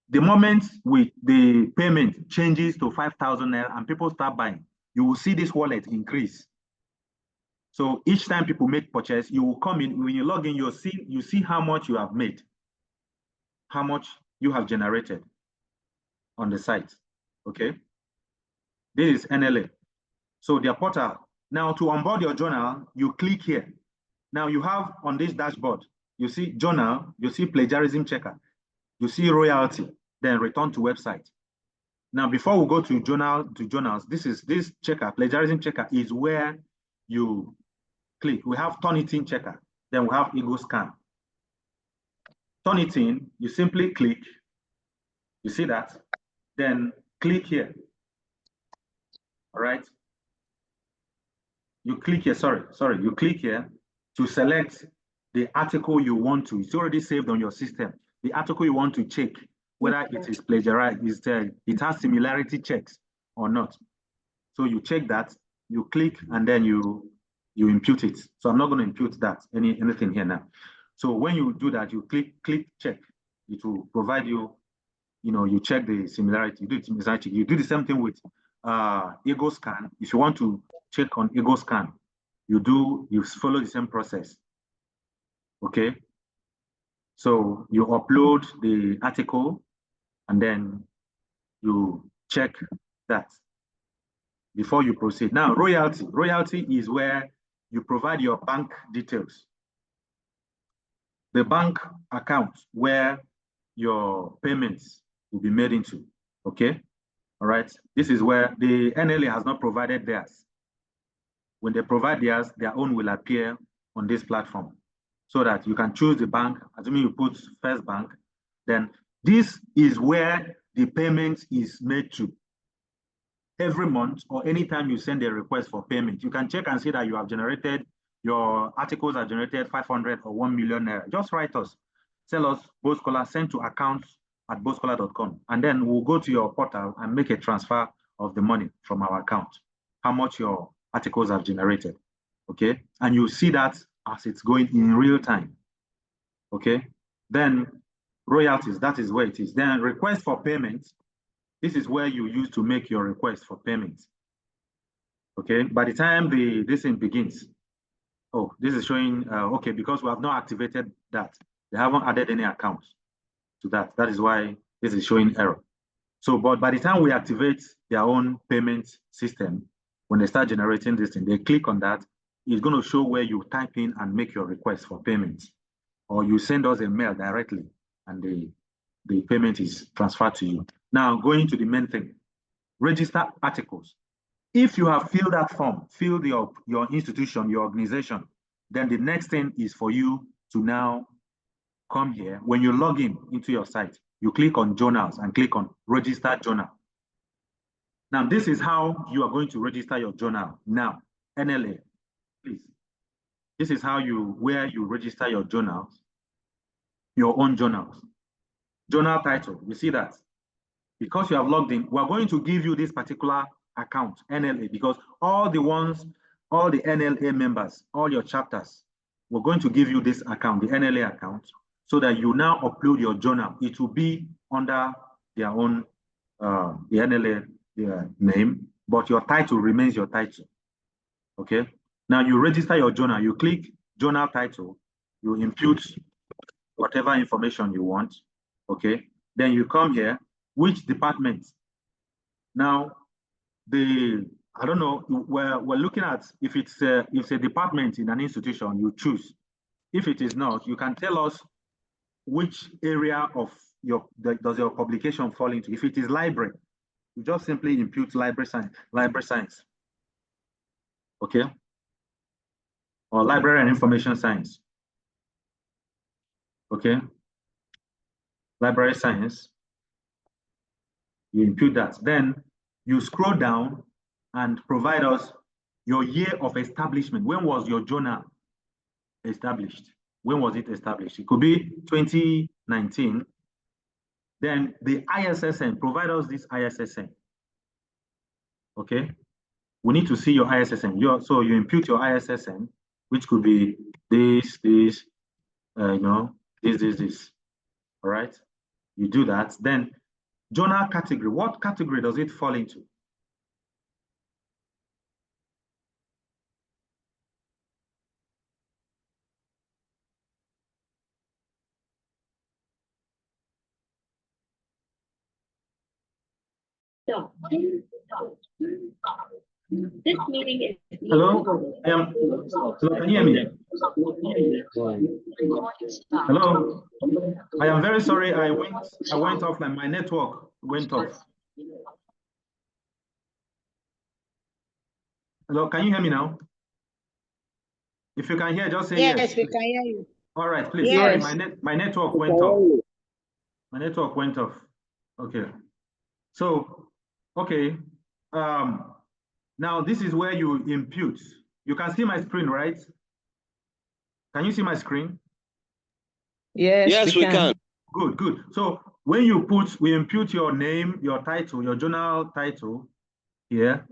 the moment the payment changes to 5,000 Naira and people start buying, you will see this wallet increase. So each time people make purchase, you will come in, when you log in, you see how much you have made, how much you have generated on the site. Okay. This is NLA. So their portal. Now to onboard your journal, you click here. Now you have on this dashboard, you see journal, you see plagiarism checker, you see royalty, then return to website. Now, before we go to journals, this checker, plagiarism checker, is where you click. We have Turnitin checker. Then we have Ego Scan. Turn it in, you simply click, you see that? Then click here, all right? You click here, you click here to select the article you want to. It's already saved on your system. The article you want to check whether it is plagiarized, it has similarity checks or not. So you check that, you click, and then you impute it. So I'm not going to impute that anything here now. So when you do that, you click check. It will provide you, you check the similarity. You do it. You do the same thing with Ego Scan. If you want to check on Ego Scan, you follow the same process. Okay. So you upload the article, and then you check that before you proceed. Now, royalty is where you provide your bank details, the bank account where your payments will be made into. Okay. All right. This is where the NLA has not provided theirs. When they provide theirs, their own will appear on this platform, so that you can choose the bank. Assuming you put First Bank, then this is where the payment is made to. Every month or anytime you send a request for payment, you can check and see that you have generated, your articles are generated 500 or 1 million naira. Just write us, tell us, Boldscholar, send to accounts@boldscholar.com, and then we'll go to your portal and make a transfer of the money from our account, how much your articles have generated. Okay, and you see that as it's going in real time. Okay, then royalties, that is where it is. Then request for payment, this is where you use to make your request for payment. Okay, by the time this thing begins, oh, this is showing, okay, because we have not activated that. They haven't added any accounts to that. That is why this is showing error. So, but by the time we activate their own payment system, when they start generating this thing, they click on that, it's going to show where you type in and make your request for payment. Or you send us a mail directly, and the payment is transferred to you. Now, going to the main thing, register articles. If you have filled that form, filled your institution, your organization, then the next thing is for you to now come here. When you log in into your site, you click on journals and click on register journal. Now, this is how you are going to register your journal. Now, NLA, please. This is how where you register your journals, your own journals. Journal title, you see that? Because you have logged in, we're going to give you this particular account, NLA, because all the NLA members, all your chapters, we're going to give you this account, the NLA account, so that you now upload your journal. It will be under their own, the NLA name, but your title remains your title. Okay. Now you register your journal, you click journal title, you impute whatever information you want. Okay. Then you come here, which department? Now, I don't know, we're looking at if it's a department in an institution, you choose. If it is not, you can tell us which area of does your publication fall into. If it is library, you just simply impute library science. Okay. Or library and information science. Okay. Library science. You impute that. Then you scroll down and provide us your year of establishment. When was your journal established? When was it established? It could be 2019. Then the ISSN, provide us this ISSN. Okay. We need to see your ISSN. So you impute your ISSN, which could be this, this. All right. You do that. Then journal category. What category does it fall into? This meeting is. Hello? Hello, can you hear me? Hello? I am very sorry, I went off, like my network went off. Hello, can you hear me now? If you can hear, just say yes. Yes, we can hear you. All right, please. Yes. Sorry, my network went off. My network went off. Okay. So, okay. Now this is where you impute. You can see my screen, right? Can you see my screen? Yes, we can. Good, good. So when we impute your name, your title, your journal title here,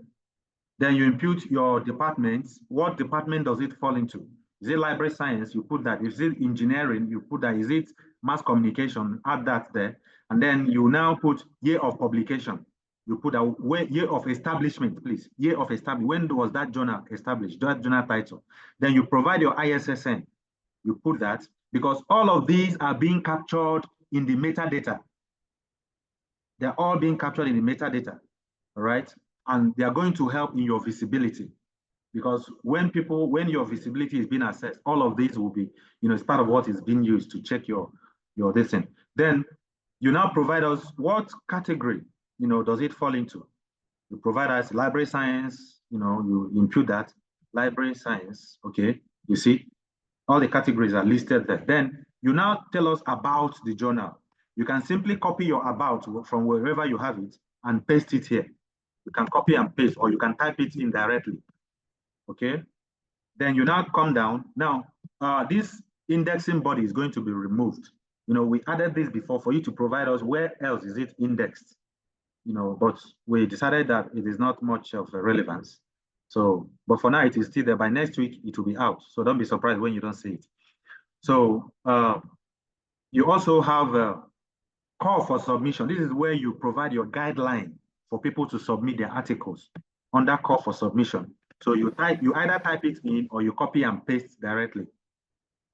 then you impute your department. What department does it fall into? Is it library science? You put that. Is it engineering? You put that. Is it mass communication? Add that there. And then you now put year of publication. You put a year of establishment, please. Year of establishment. When was that journal established? That journal title. Then you provide your ISSN. You put that because all of these are being captured in the metadata. They're all being captured in the metadata, all right? And they are going to help in your visibility because when your visibility is being assessed, all of these will be, it's part of what is being used to check your this thing. Then you now provide us what category, does it fall into? You provide us library science, you impute that library science, okay? You see, all the categories are listed there. Then you now tell us about the journal. You can simply copy your about from wherever you have it and paste it here. You can copy and paste, or you can type it in directly, okay? Then you now come down. Now, this indexing body is going to be removed. We added this before for you to provide us where else is it indexed, but we decided that it is not much of a relevance. So, but for now, it is still there. By next week, it will be out. So don't be surprised when you don't see it. So you also have a call for submission. This is where you provide your guideline for people to submit their articles under call for submission. So you either type it in or you copy and paste directly.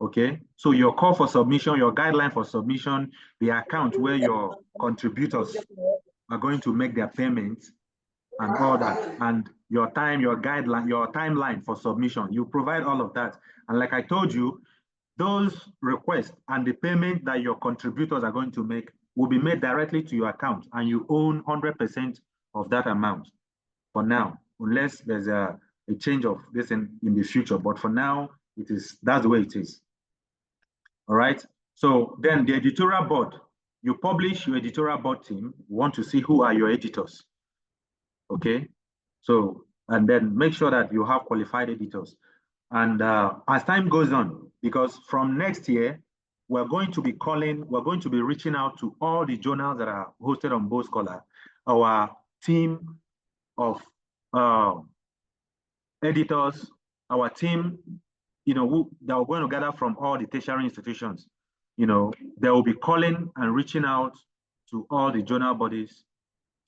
Okay, so your call for submission, your guideline for submission, the account where your contributors are going to make their payments and all that, and your guideline, your timeline for submission. You provide all of that. And like I told you, those requests and the payment that your contributors are going to make will be made directly to your account, and you own 100% of that amount for now, unless there's a change of this in the future. But for now, that's the way it is. All right. So then the editorial board, you publish your editorial board team. You want to see who are your editors. Okay. So, and then make sure that you have qualified editors. And as time goes on, because from next year, we're going to be reaching out to all the journals that are hosted on Boldscholar. Our team of editors, our team, that are going to gather from all the tertiary institutions, they will be calling and reaching out to all the journal bodies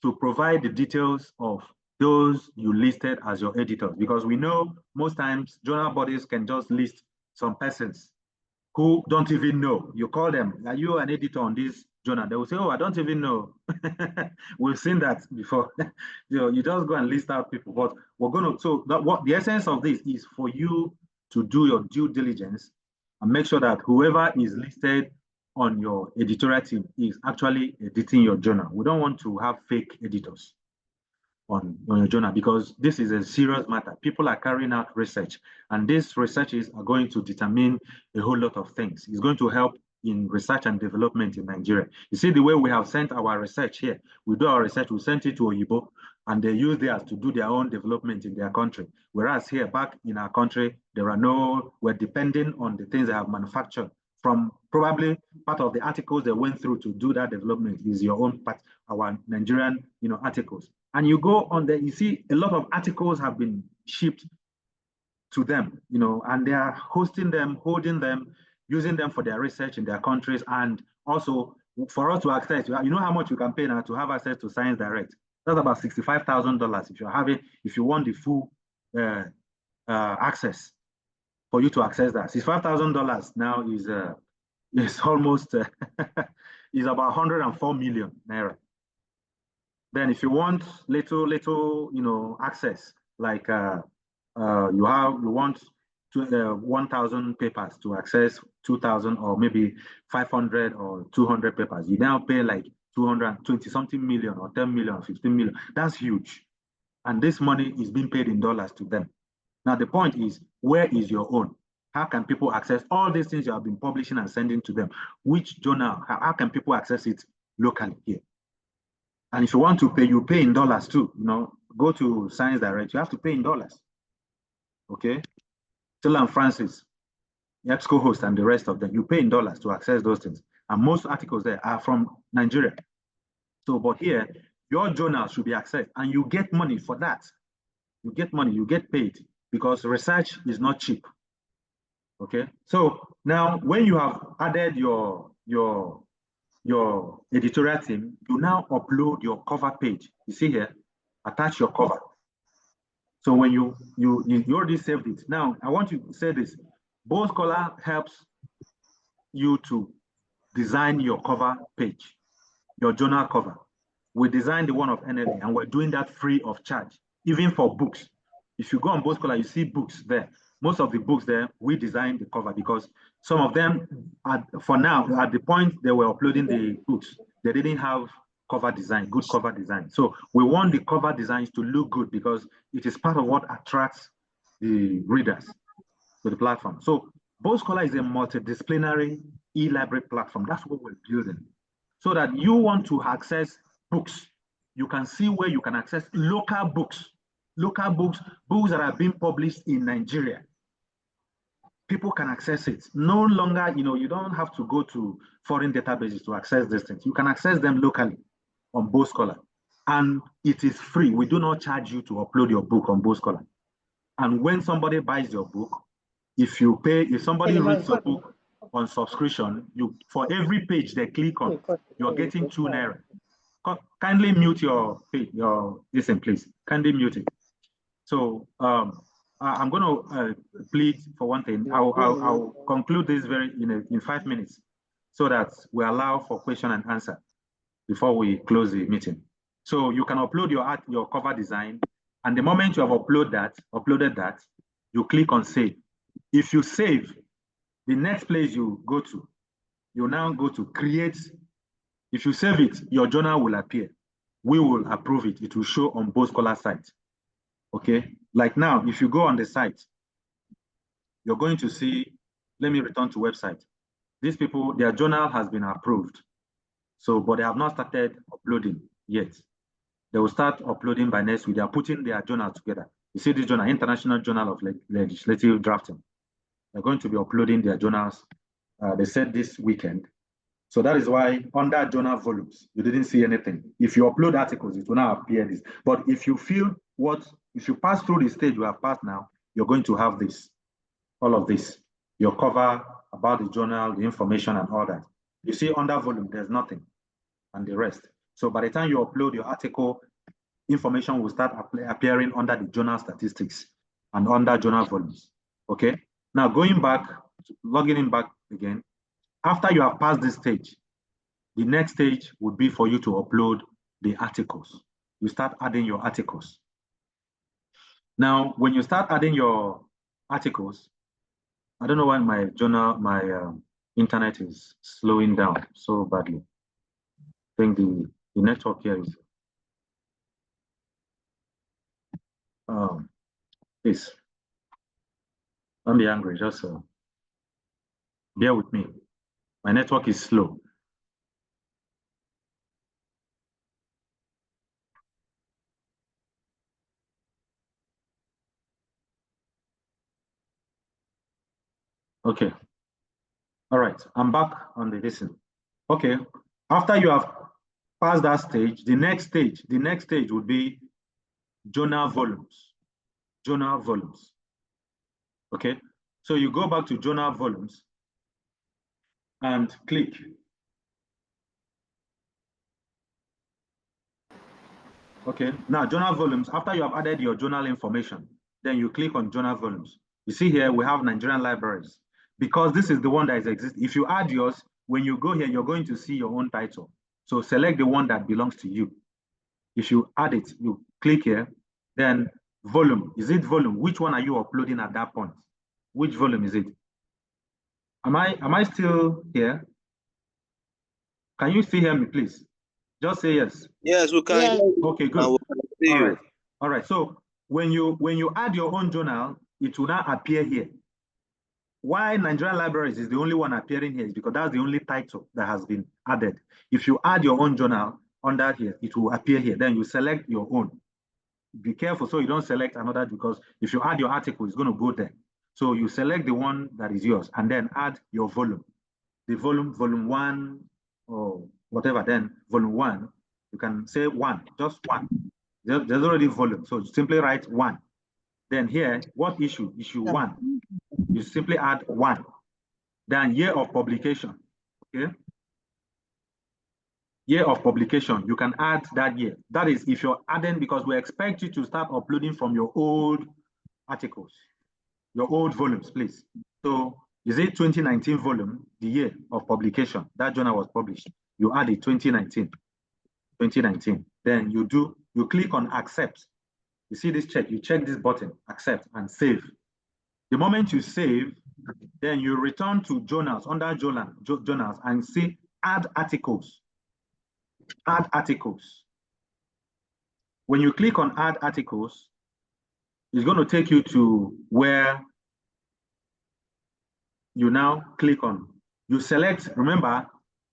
to provide the details of those you listed as your editors, because we know most times journal bodies can just list some persons who don't even know. You call them, are you an editor on this journal? They will say, oh, I don't even know. We've seen that before. You just go and list out people, but we're going to, so what the essence of this is for you to do your due diligence and make sure that whoever is listed on your editorial team is actually editing your journal. We don't want to have fake editors on your journal, because this is a serious matter. People are carrying out research, and these researches are going to determine a whole lot of things. It's going to help in research and development in Nigeria. You see the way we have sent our research here. We do our research, we send it to Oyibo, and they use theirs to do their own development in their country. Whereas here, back in our country, we're depending on the things they have manufactured from probably part of the articles they went through to do that development is your own part, our Nigerian, articles. And you go on there, you see a lot of articles have been shipped to them, and they are hosting them, holding them, using them for their research in their countries, and also for us to access. You know how much you can pay now to have access to Science Direct? That's about $65,000 if you want the full access for you to access that. $65,000 now is almost is about 104 million naira. Then if you want little access, like you want 1,000 papers to access 2,000 or maybe 500 or 200 papers, you now pay like 220 something million or 10 million, 15 million. That's huge. And this money is being paid in dollars to them. Now the point is, where is your own? How can people access all these things you have been publishing and sending to them? Which journal? How can people access it locally here? And if you want to pay, you pay in dollars too. You know, go to Science Direct, you have to pay in dollars. Okay. Till and Francis, EBSCO host, and the rest of them, you pay in dollars to access those things. And most articles there are from Nigeria. So, but here, your journal should be accessed, and you get money for that. You get money, you get paid, because research is not cheap. Okay. So now, when you have added your editorial team, you now upload your cover page. You see here, attach your cover. So when you already saved it. Now, I want you to say this. Boldscholar helps you to design your cover page, your journal cover. We designed the one of NLA, and we're doing that free of charge, even for books. If you go on Boldscholar, you see books there. Most of the books there, we designed the cover, because some of them, for now, at the point they were uploading the books, they didn't have cover design, good cover design. So we want the cover designs to look good, because it is part of what attracts the readers to the platform. So Boldscholar is a multidisciplinary e-library platform. That's what we're building. So that you want to access books, you can see where you can access local books books that are being published in Nigeria. People can access it. No longer, you don't have to go to foreign databases to access these things. You can access them locally on Boldscholar. And it is free. We do not charge you to upload your book on Boldscholar. And when somebody buys your book, if somebody reads your book on subscription, for every page they click on, you're getting 2 naira. Kindly mute your listen, please. Kindly mute it. So I'm going to plead for one thing. I'll conclude this in 5 minutes, so that we allow for question and answer before we close the meeting. So you can upload your cover design, and the moment you have uploaded that, you click on save. If you save, the next place you go to, you now go to create. If you save it, your journal will appear. We will approve it. It will show on Boldscholar site. Okay, like now, if you go on the site, you're going to see, let me return to website. These people, their journal has been approved. So, but they have not started uploading yet. They will start uploading by next week. They are putting their journal together. You see this journal, International Journal of Legislative Drafting. They're going to be uploading their journals. They said this weekend. So that is why under journal volumes, you didn't see anything. If you upload articles, it will now appear this. But if you if you pass through the stage you have passed now, you're going to have this, all of this, your cover about the journal, the information and all that. You see under volume, there's nothing, and the rest. So by the time you upload your article, information will start appearing under the journal statistics and under journal volumes. Okay. Now going back, logging in back again. After you have passed this stage, the next stage would be for you to upload the articles. You start adding your articles. Now, when you start adding your articles, I don't know why my internet is slowing down so badly. I think the network here is please don't be angry, just bear with me. My network is slow. Okay. All right, I'm back on the listen. Okay, after you have passed that stage, the next stage would be journal volumes. Journal volumes. Okay, so you go back to journal volumes and click. Okay, now journal volumes, after you have added your journal information, then you click on journal volumes. You see here, we have Nigerian libraries, because this is the one that is existing. If you add yours, when you go here, you're going to see your own title. So select the one that belongs to you. If you add it, you click here, then volume. Is it volume? Which one are you uploading at that point? Which volume is it? Am I still here? Can you still hear me, please? Just say yes. Yes, we can. Yes. Okay, good. All right. All right. So when you add your own journal, it will now appear here. why Nigerian Libraries is the only one appearing here is because that's the only title that has been added. If you add your own journal under here, it will appear here. Then you select your own. Be careful so you don't select another, because if you add your article, it's going to go there. So you select the one that is yours and then add your volume. The volume 1 or whatever, then volume 1, you can say 1, just 1. There's already volume, so simply write 1. Then here, what issue? Issue 1. You simply add 1. Then year of publication, okay? Year of publication, you can add that year. That is if you're adding, because we expect you to start uploading from your old articles, your old volumes, please. So is it 2019 volume, the year of publication? That journal was published. You add it 2019. Then you click on accept. You see this check, you check this button, accept and save. The moment you save, then you return to journals, under journals, and see add articles. Add articles. When you click on add articles, it's going to take you to where you now click on. You select, remember,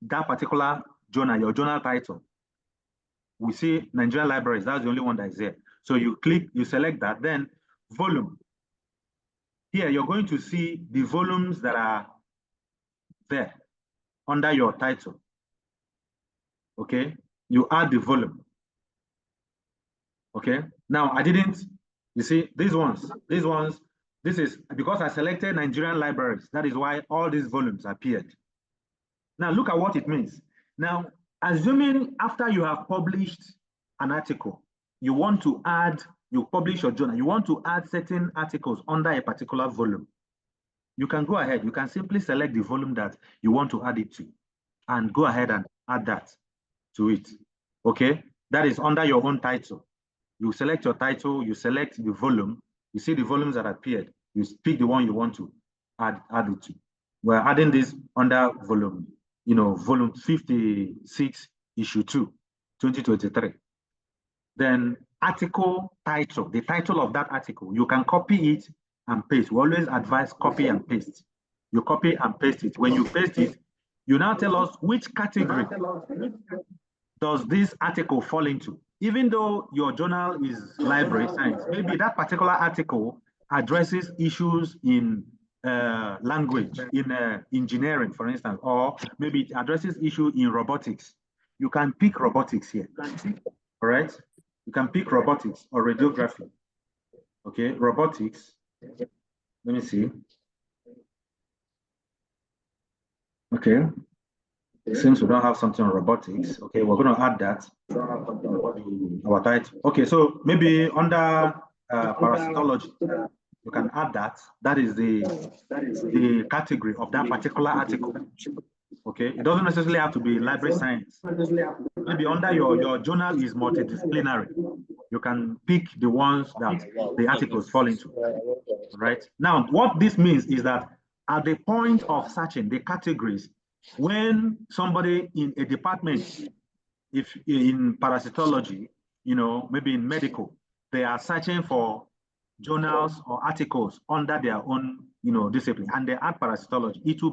that particular journal, your journal title. We see Nigerian Libraries, that's the only one that is there. So you click, you select that, then volume. Here, you're going to see the volumes that are there under your title. Okay, you add the volume. Okay, now I didn't, you see, these ones, this is because I selected Nigerian Libraries. That is why all these volumes appeared. Now look at what it means. Now, assuming after you have published an article, you want to add, you publish your journal, you want to add certain articles under a particular volume, you can go ahead, you can simply select the volume that you want to add it to and go ahead and add that to it. Okay, that is under your own title. You select your title, you select the volume, you see the volumes that appeared, you pick the one you want to add it to. We're adding this under volume, volume 56, issue 2, 2023. Then article title, the title of that article, you can copy it and paste. We always advise copy and paste. You copy and paste it. When you paste it, you now tell us which category does this article fall into. Even though your journal is library science, maybe that particular article addresses issues in language, in engineering, for instance, or maybe it addresses issues in robotics. You can pick robotics here, all right? You can pick robotics or radiography. Okay, robotics. Let me see. Okay. Since we don't have something on robotics, okay, we're going to add that our title. Okay, so maybe under parasitology, you can add that. That is the category of that particular article. Okay, it doesn't necessarily have to be library science. Maybe under your journal is multidisciplinary. You can pick the ones that the articles fall into. Right now, what this means is that at the point of searching the categories, when somebody in a department, if in parasitology, maybe in medical, they are searching for journals or articles under their own, discipline, and they add parasitology, it will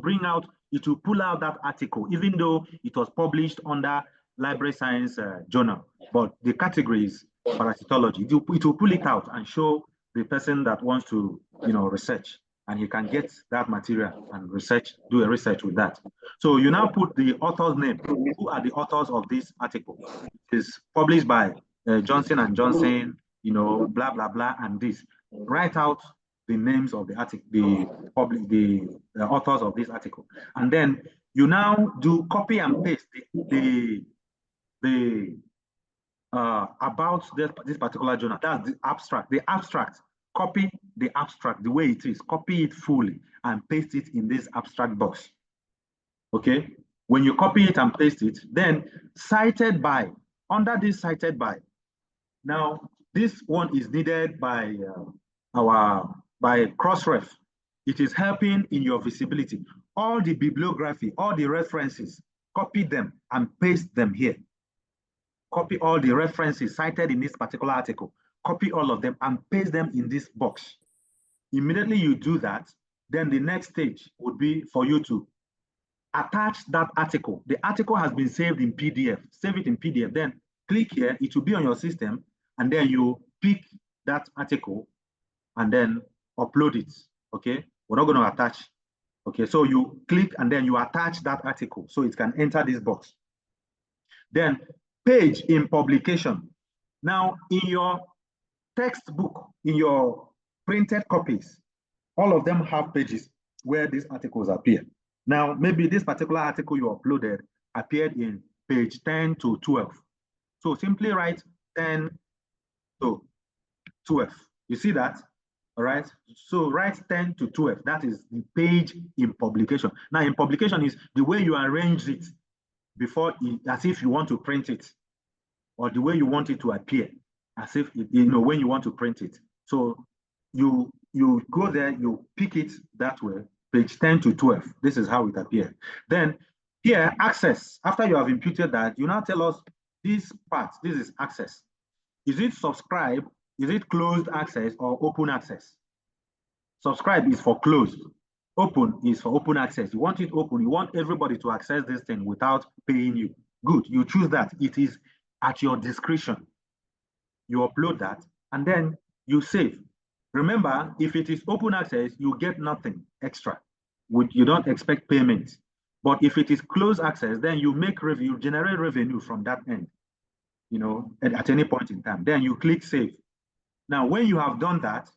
pull out that article, even though it was published under library science journal, but the category is parasitology. It will pull it out and show the person that wants to, research, and he can get that material and do a research with that. So you now put the author's name. Who are the authors of this article? It is published by Johnson and Johnson, blah, blah, blah, and this. Write out the names of the article, the authors of this article. And then you now do copy and paste about this particular journal. That's the abstract. The abstract, copy the abstract the way it is, copy it fully and paste it in this abstract box. Okay, when you copy it and paste it, then cited by, under this cited by, now this one is needed by by Crossref. It is helping in your visibility. All the bibliography, all the references, copy them and paste them here. Copy all the references cited in this particular article, copy all of them and paste them in this box. Immediately you do that, Then the next stage would be for you to attach that article. The article has been saved in PDF. Save it in PDF. Then click here. It will be on your system. And then you pick that article and then upload it. Okay. We're not going to attach. Okay. So you click and then you attach that article so it can enter this box. Then page in publication. Now, in your textbook, in your printed copies, all of them have pages where these articles appear. Now, maybe this particular article you uploaded appeared in page 10 to 12. So simply write 10 to 12. You see that? All right. So write 10 to 12. That is the page in publication. Now, in publication is the way you arrange it before, as if you want to print it, or the way you want it to appear, as if, when you want to print it. So you go there, you pick it that way, page 10 to 12. This is how it appears. Then here, access. After you have imputed that, you now tell us this part, this is access. Is it subscribe? Is it closed access or open access? Subscribe is for closed. Open is for open access. You want it open. You want everybody to access this thing without paying you. Good. You choose that. It is at your discretion. You upload that and then you save. Remember, if it is open access, you get nothing extra. You don't expect payment. But if it is closed access, then you make revenue, you generate revenue from that end, at any point in time. Then you click save. Now, when you have done that,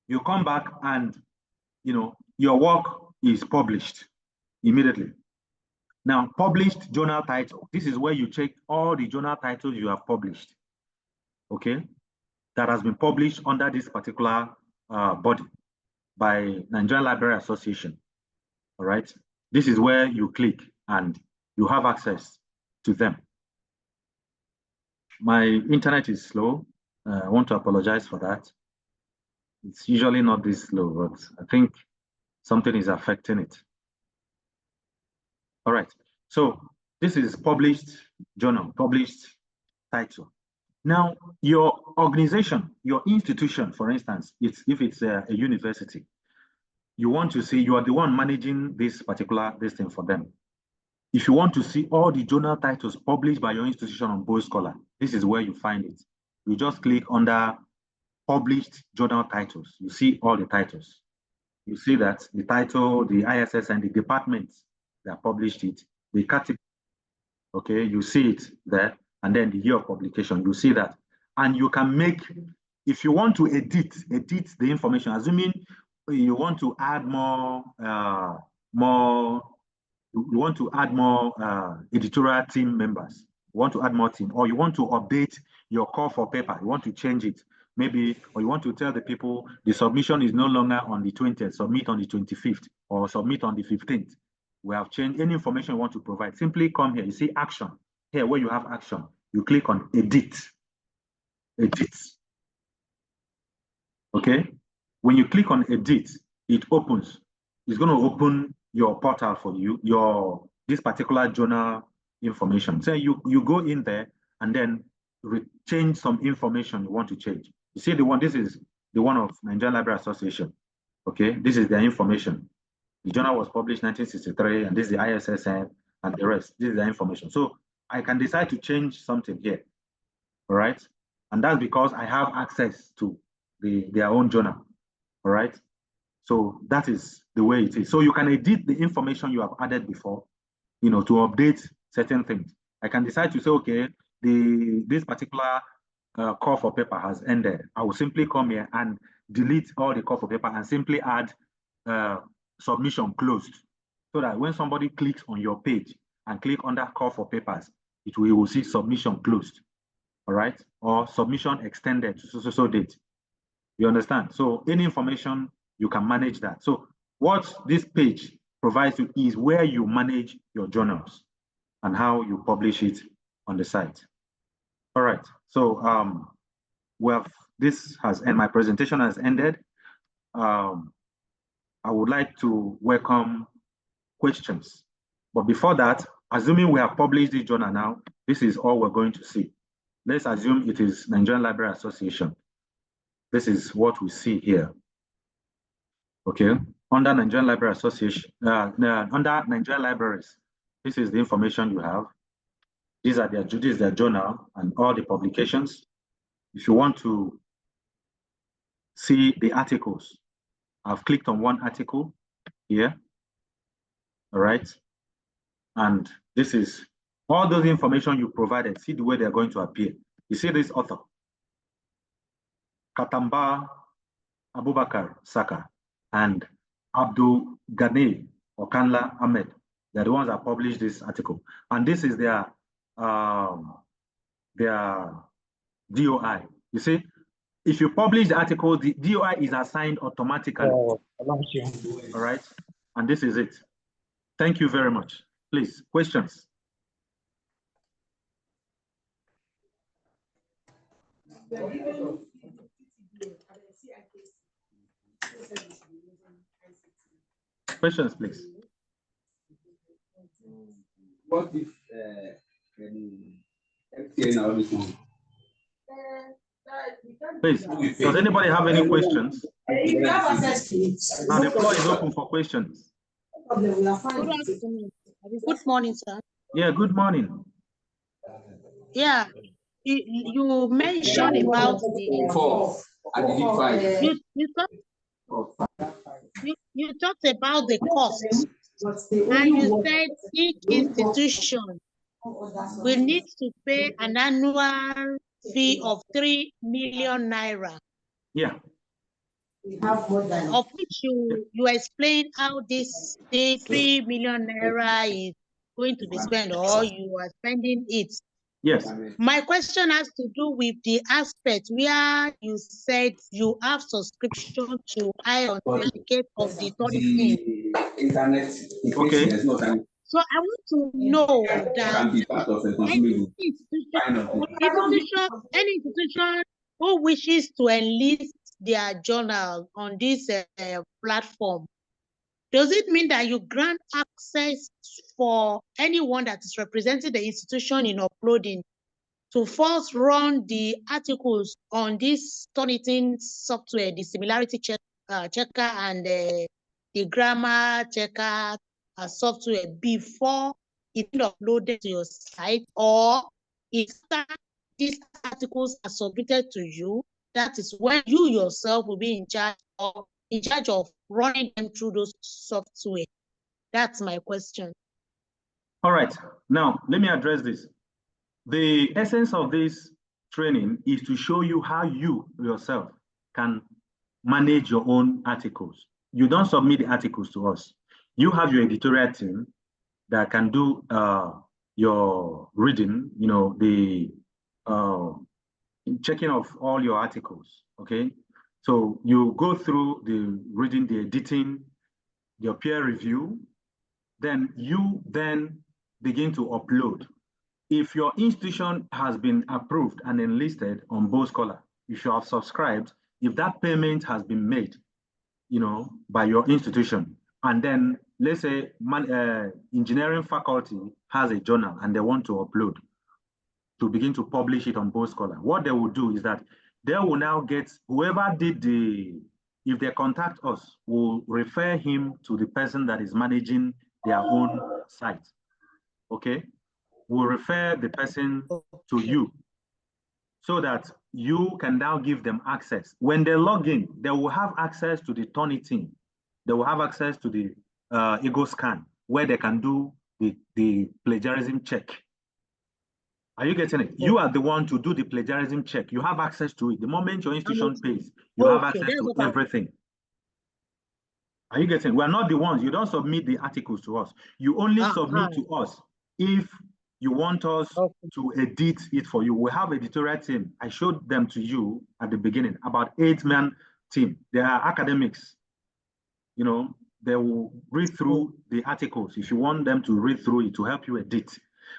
you come back and, your work is published immediately. Now, published journal title. This is where you check all the journal titles you have published, okay, that has been published under this particular body by Nigerian Library Association, all right? This is where you click and you have access to them. My internet is slow. I want to apologize for that. It's usually not this slow, but I think something is affecting it. All right, so this is published journal, published title. Now, your organization, your institution, for instance, if it's a university, you want to see, you are the one managing this thing for them. If you want to see all the journal titles published by your institution on Boldscholar, this is where you find it. You just click under published journal titles. You see all the titles. You see that the title, the ISS, and the departments that published it, the category, okay, you see it there, and then the year of publication, you see that. And you can make, if you want to edit the information, assuming you want to add more editorial team members, you want to add more team, or you want to update your call for paper, you want to change it, maybe, or you want to tell the people the submission is no longer on the 20th, submit on the 25th, or submit on the 15th. We have changed any information you want to provide. Simply come here. You see action. Here where you have action, you click on edit. Edit. Okay? When you click on edit, it opens. It's going to open your portal for you, this particular journal information. So you go in there and then change some information you want to change. You see the one, this is the one of Nigerian Library Association. Okay, this is their information. The journal was published 1963, and this is the ISSN and the rest. This is the information. So I can decide to change something here, all right? And that's because I have access to their own journal, all right? So that is the way it is. So you can edit the information you have added before, to update certain things. I can decide to say, okay, this particular call for paper has ended. I will simply come here and delete all the call for paper and simply add submission closed, so that when somebody clicks on your page and click on that call for papers, we will see submission closed, all right? Or submission extended to so date. You understand? So any information, you can manage that. So what this page provides you is where you manage your journals and how you publish it on the site. All right, so this has ended. My presentation has ended. I would like to welcome questions. But before that, assuming we have published this journal now, this is all we're going to see. Let's assume it is Nigerian Library Association. This is what we see here. Okay, under Nigerian Library Association, under Nigerian Libraries, this is the information you have. This is their journal and all the publications. If you want to see the articles, I've clicked on one article here. All right. And this is all those information you provided. See the way they're going to appear. You see this author, Katamba Abubakar Saka and Abdul Ghani Okanla Ahmed. They're the ones that published this article. And this is their DOI. You see, if you publish the article, the DOI is assigned automatically. All right. And this is it. Thank you very much. Please, questions? Questions, please. What if Please, does anybody have any questions? Now the floor is open for questions. Good afternoon. Good morning, sir. Yeah, good morning. Yeah, you mentioned about you talked about the cost, and you said each institution will need to pay an annual fee of 3 million naira. Yeah. Of which you explained how this 3 million naira is going to be spent, or you are spending it. Yes. My question has to do with the aspect where you said you have subscription to certificate of the internet. Okay. So I want to know that any institution who wishes to enlist their journal on this platform, does it mean that you grant access for anyone that is representing the institution in uploading to first run the articles on this Turnitin software, the similarity checker and the grammar checker software before it's uploaded to your site, or if these articles are submitted to you, that is when you yourself will be in charge of running them through those software? That's my question. All right. Now, let me address this. The essence of this training is to show you how you yourself can manage your own articles. You don't submit the articles to us. You have your editorial team that can do your reading, you know, the checking of all your articles, okay? So you go through the reading, the editing, your peer review, then you begin to upload. If your institution has been approved and enlisted on Boldscholar, you should have subscribed. If that payment has been made, you know, by your institution, and then let's say engineering faculty has a journal and they want to upload to begin to publish it on Boldscholar, what they will do is that they will now get whoever did if they contact us, we'll refer him to the person that is managing their own site, okay? We'll refer the person to you so that you can now give them access. When they log in, they will have access to the Turnitin. They will have access to the Ego Scan, where they can do the plagiarism check. Are you getting it? You are the one to do the plagiarism check. You have access to it. The moment your institution pays, you have access to everything. Are you getting it? We're not the ones. You don't submit the articles to us. You only submit to us if you want us to edit it for you. We have editorial team. I showed them to you at the beginning, about 8-man team. They are academics. You know, they will read through the articles if you want them to read through it to help you edit.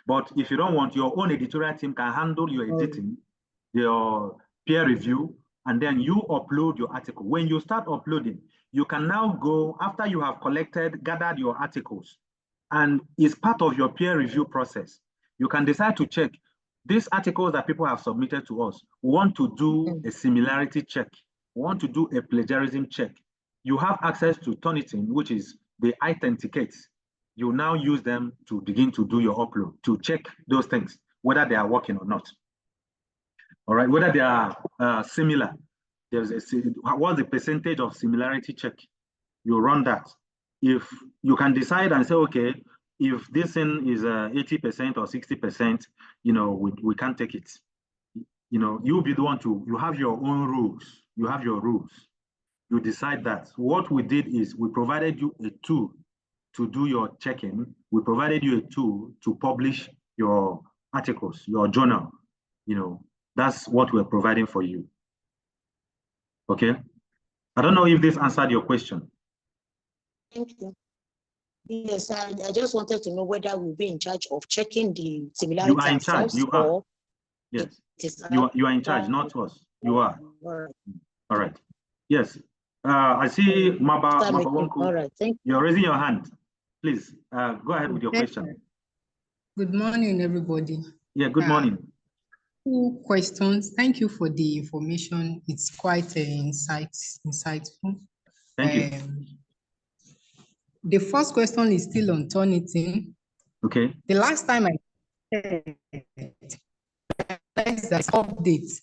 But if you don't want, your own editorial team can handle your editing, your peer review, and then you upload your article. When you start uploading, you can now go, after you have gathered your articles, and it's part of your peer review process. You can decide to check these articles that people have submitted to us. We want to do a similarity check. We want to do a plagiarism check. you have access to Turnitin, which is the authenticates. You now use them to begin to do your upload, to check those things, whether they are working or not. All right, whether they are similar. What's the percentage of similarity check? You run that. If you can decide and say, okay, if this thing is 80% or 60%, we can't take it. You'll be the one you have your own rules. You have your rules. You decide that. What we did is we provided you a tool to do your check-in. We provided you a tool to publish your articles, your journal. That's what we're providing for you. Okay. I don't know if this answered your question. Thank you. Yes, I just wanted to know whether we'll be in charge of checking the similarity. You are in charge. You are. Yes. You are in charge, not us. You are. All right. Yes. I see Maba Wonku. All right. Thank you. You're raising your hand. Please go ahead with your question. Good morning, everybody. Yeah, good morning. 2 questions. Thank you for the information. It's quite insightful. Thank you. The first question is still on Turnitin. Okay. The last time I checked, there's an update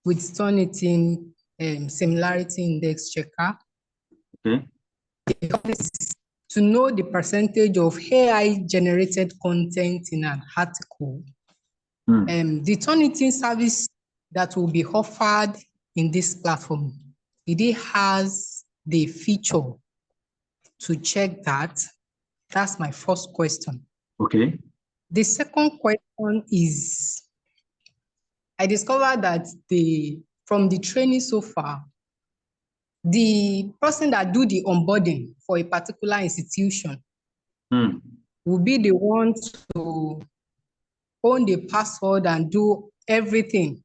with Turnitin similarity index checker. Okay. To know the percentage of AI-generated content in an article. The Turnitin service that will be offered in this platform, it has the feature to check that. That's my first question. Okay. The second question is, I discovered that from the training so far, the person that do the onboarding for a particular institution will be the one to own the password and do everything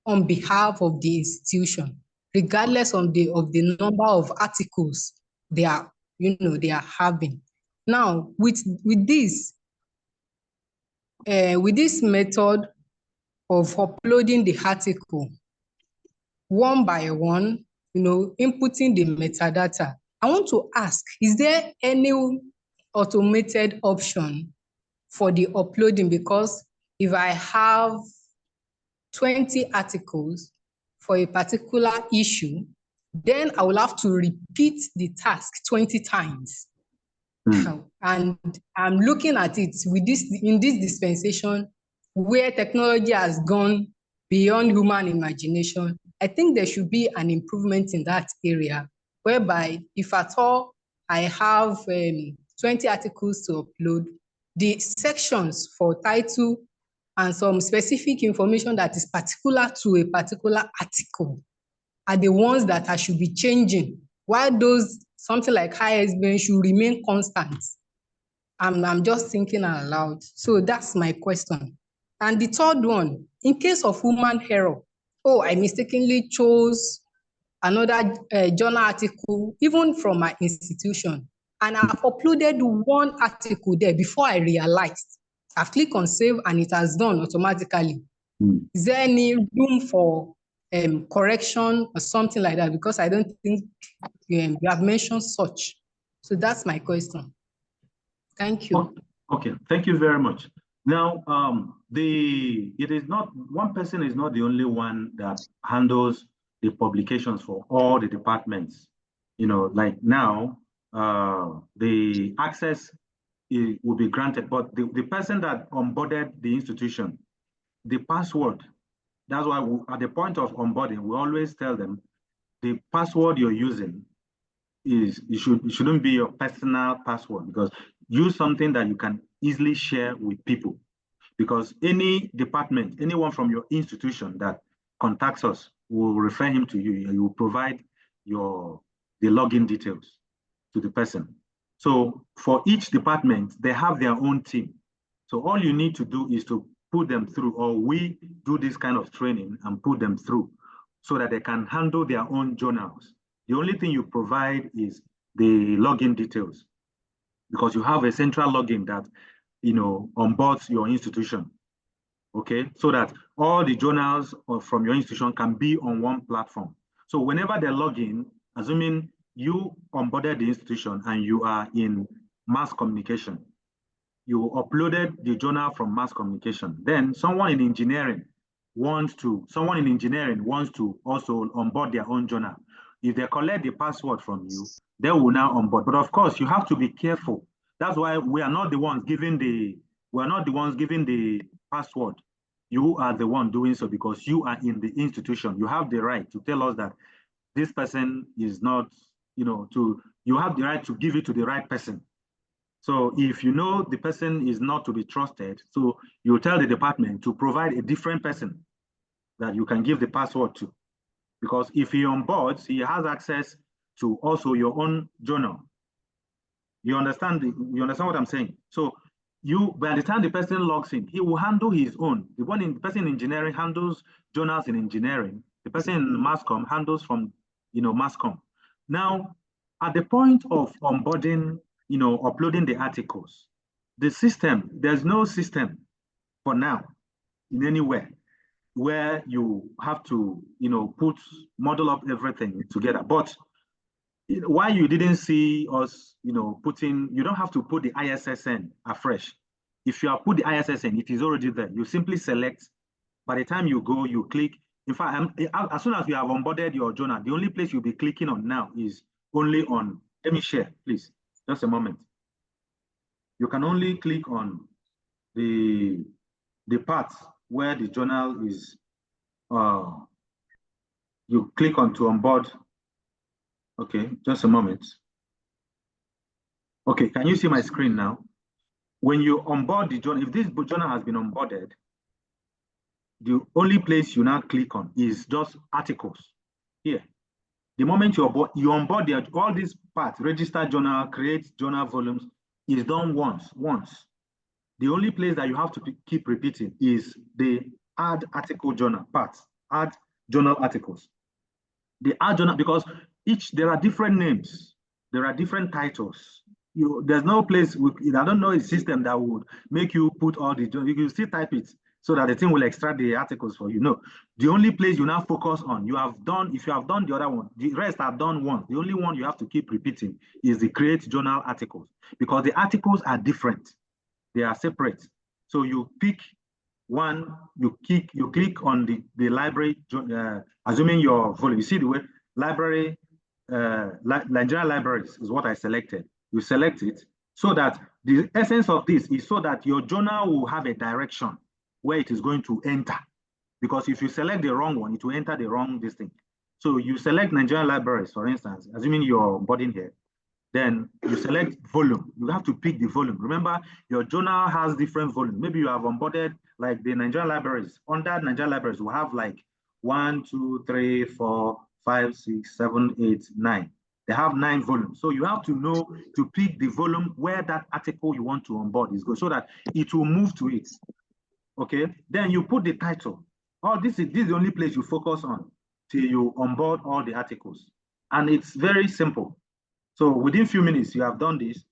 on behalf of the institution, regardless of the number of articles they are having. Now, with this method of uploading the article one by one, inputting the metadata, I want to ask, is there any automated option for the uploading? Because if I have 20 articles for a particular issue, then I will have to repeat the task 20 times. And I'm looking at it in this dispensation where technology has gone beyond human imagination. I think there should be an improvement in that area, whereby if at all I have 20 articles to upload, the sections for title and some specific information that is particular to a particular article are the ones that I should be changing, while those, something like ISBN, should remain constant. I'm just thinking out loud. So that's my question. And the third one, in case of human error, I mistakenly chose another journal article, even from my institution, and I've uploaded one article there before I realized. I've clicked on save and it has done automatically. Is there any room for correction or something like that? Because I don't think you have mentioned such. So that's my question. Thank you. Okay, thank you very much. Now, it is not, one person is not the only one that handles the publications for all the departments. Like now, the access will be granted, but the person that onboarded the institution, the password, that's why at the point of onboarding, we always tell them the password you're using it shouldn't be your personal password, because use something that you can easily share with people, because any department, anyone from your institution that contacts us will refer him to you. You will provide the login details to the person. So for each department, they have their own team. So all you need to do is to put them through, or we do this kind of training and put them through so that they can handle their own journals. The only thing you provide is the login details, because you have a central login that onboards your institution. Okay, so that all the journals from your institution can be on one platform. So whenever they log in, assuming you onboarded the institution and you are in mass communication. You uploaded the journal from mass communication. Then someone in engineering wants to also onboard their own journal. If they collect the password from you, they will now onboard. But of course, you have to be careful. That's why we are not the ones giving the password. You are the one doing so because you are in the institution. You have the right to tell us that this person is not, you have the right to give it to the right person. So if you know the person is not to be trusted, so you tell the department to provide a different person that you can give the password to. Because if he onboards, he has access to also your own journal. You understand what I'm saying? So by the time the person logs in, he will handle his own. The person in engineering handles journals in engineering. The person in mass comm handles from mass comm. Now, at the point of onboarding, uploading the articles, there's no system for now in anywhere where you have to, model up everything together. But why you didn't see us, you don't have to put the ISSN afresh. If you have put the ISSN, it is already there. You simply select. By the time you go, you click. In fact, as soon as you have onboarded your journal, the only place you'll be clicking on now is only on, let me share, please, just a moment. You can only click on the part where the journal is, you click on to onboard. Okay, just a moment. Okay, can you see my screen now? When you onboard the journal, if this journal has been onboarded, the only place you now click on is just articles here. The moment you onboard all these parts, register journal, create journal volumes, is done once. The only place that you have to keep repeating is the add article journal part, add journal articles. The add journal, because there are different names, there are different titles. There's no place, I don't know a system that would make you put all the, you can still type it so that the thing will extract the articles for you. No, the only place you now focus on, if you have done the other one, the rest are done once. The only one you have to keep repeating is the create journal articles, because the articles are different. They are separate. So you pick one, you click on the library, assuming your volume. You see the way library, Nigerian libraries is what I selected. You select it so that the essence of this is so that your journal will have a direction where it is going to enter. Because if you select the wrong one, it will enter the wrong thing. So you select Nigerian libraries, for instance, assuming you're onboarding here. Then you select volume. You have to pick the volume. Remember, your journal has different volumes. Maybe you have onboarded like the Nigerian libraries. Under Nigerian libraries, we have like 1, 2, 3, 4, 5, 6, 7, 8, 9. They have 9 volumes. So you have to know to pick the volume where that article you want to onboard is going, so that it will move to it. Okay. Then you put the title. This is the only place you focus on till you onboard all the articles. And it's very simple. So within a few minutes, you have done this.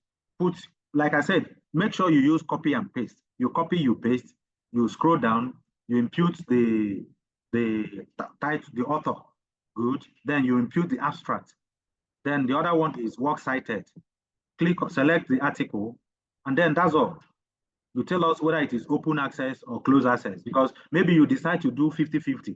Like I said, make sure you use copy and paste. You copy, you paste, you scroll down, you impute the title, the author. Good. Then you impute the abstract. Then the other one is works cited. Select the article, and then that's all. You tell us whether it is open access or closed access, because maybe you decide to do 50-50,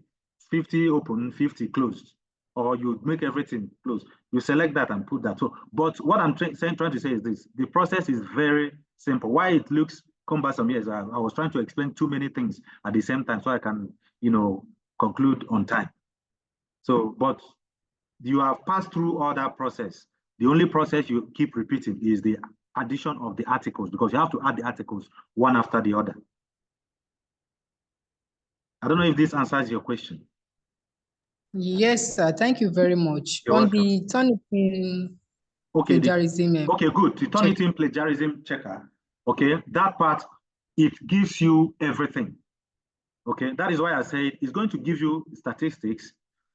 50 open, 50 closed, or you make everything closed. You select that and put that. So, but what I'm trying to say is this: the process is very simple. Why it looks cumbersome? Yes, I was trying to explain too many things at the same time, so I can, conclude on time. So, but you have passed through all that process. The only process you keep repeating is the addition of the articles, because you have to add the articles one after the other. I don't know if this answers your question. Yes, sir. Thank you very much. You're On welcome. the Turnitin plagiarism. Okay, good. The Turnitin plagiarism checker. Okay, that part, it gives you everything. Okay, that is why I said it's going to give you statistics.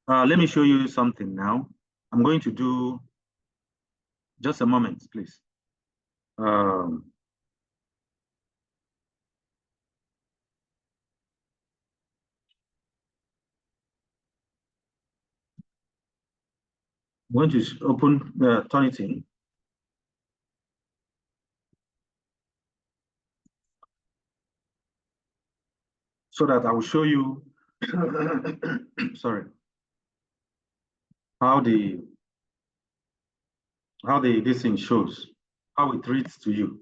Let me show you something now. I'm going to do, just a moment, please. I'm going to open the Turnitin. So that I will show you, sorry, how this thing shows, how it reads to you.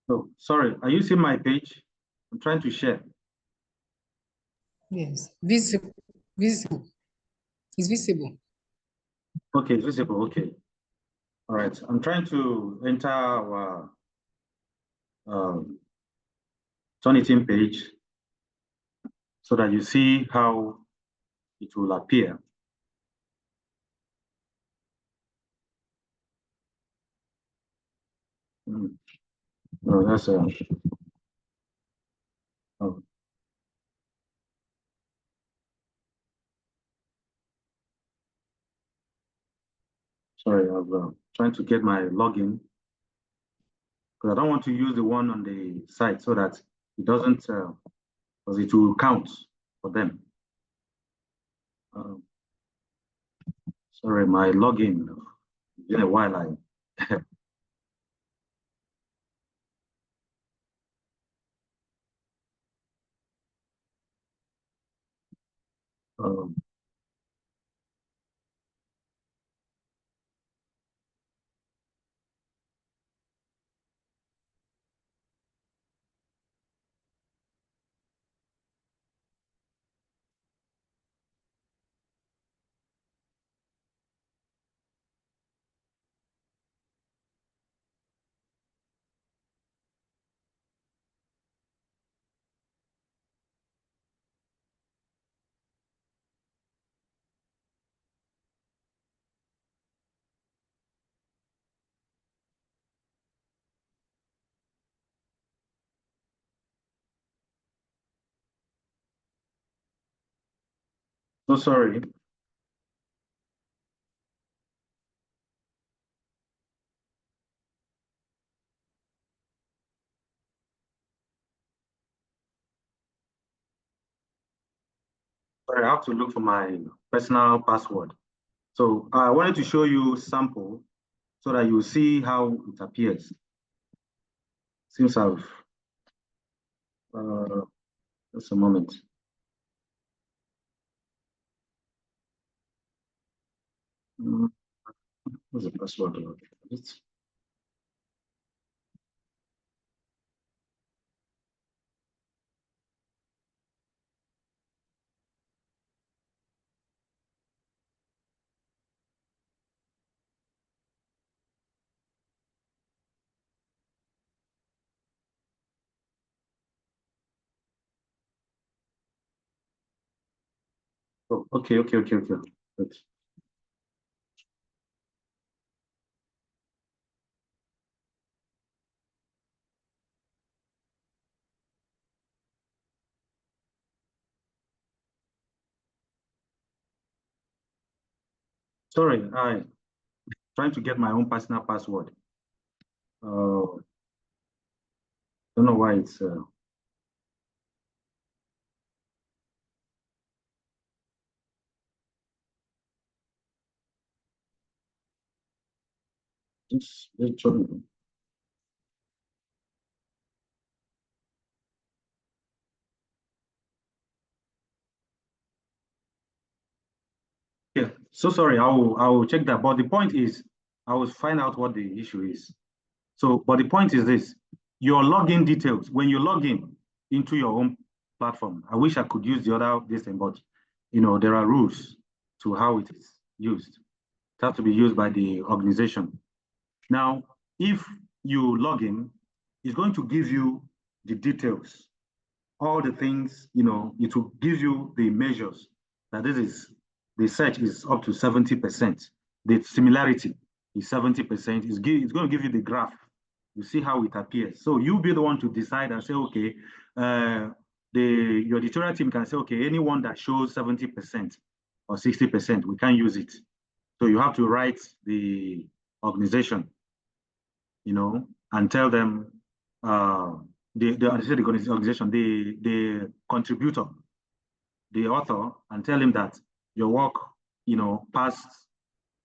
Oh, sorry, are you seeing my page? I'm trying to share. Yes, visible. It's visible. Okay, it's visible, okay. All right, I'm trying to enter our Turnitin page so that you see how it will appear. No, that's oh. Sorry, I'm trying to get my login because I don't want to use the one on the site so that it doesn't, because it will count for them. Sorry, my login. It's been a while. Um, so sorry. Sorry, I have to look for my personal password. So I wanted to show you sample so that you see how it appears. Since I've, just a moment. What's the password? Oh, okay. Good. Sorry, I'm trying to get my own personal password. Don't know why it's. Just literally. Yeah, so sorry, I will check that. But the point is, I will find out what the issue is. So, but the point is this, your login details, when you log in into your own platform, I wish I could use the other this thing, but there are rules to how it is used. It has to be used by the organization. Now, if you log in, it's going to give you the details, all the things, it will give you the measures that this is, the search is up to 70%. the similarity is 70%. It's going to give you the graph. You see how it appears. So you'll be the one to decide and say, okay, your editorial team can say, okay, anyone that shows 70% or 60%, we can't use it. So you have to write the organization, you know, and tell them, the organization, the contributor, the author, and tell him that your work, you know,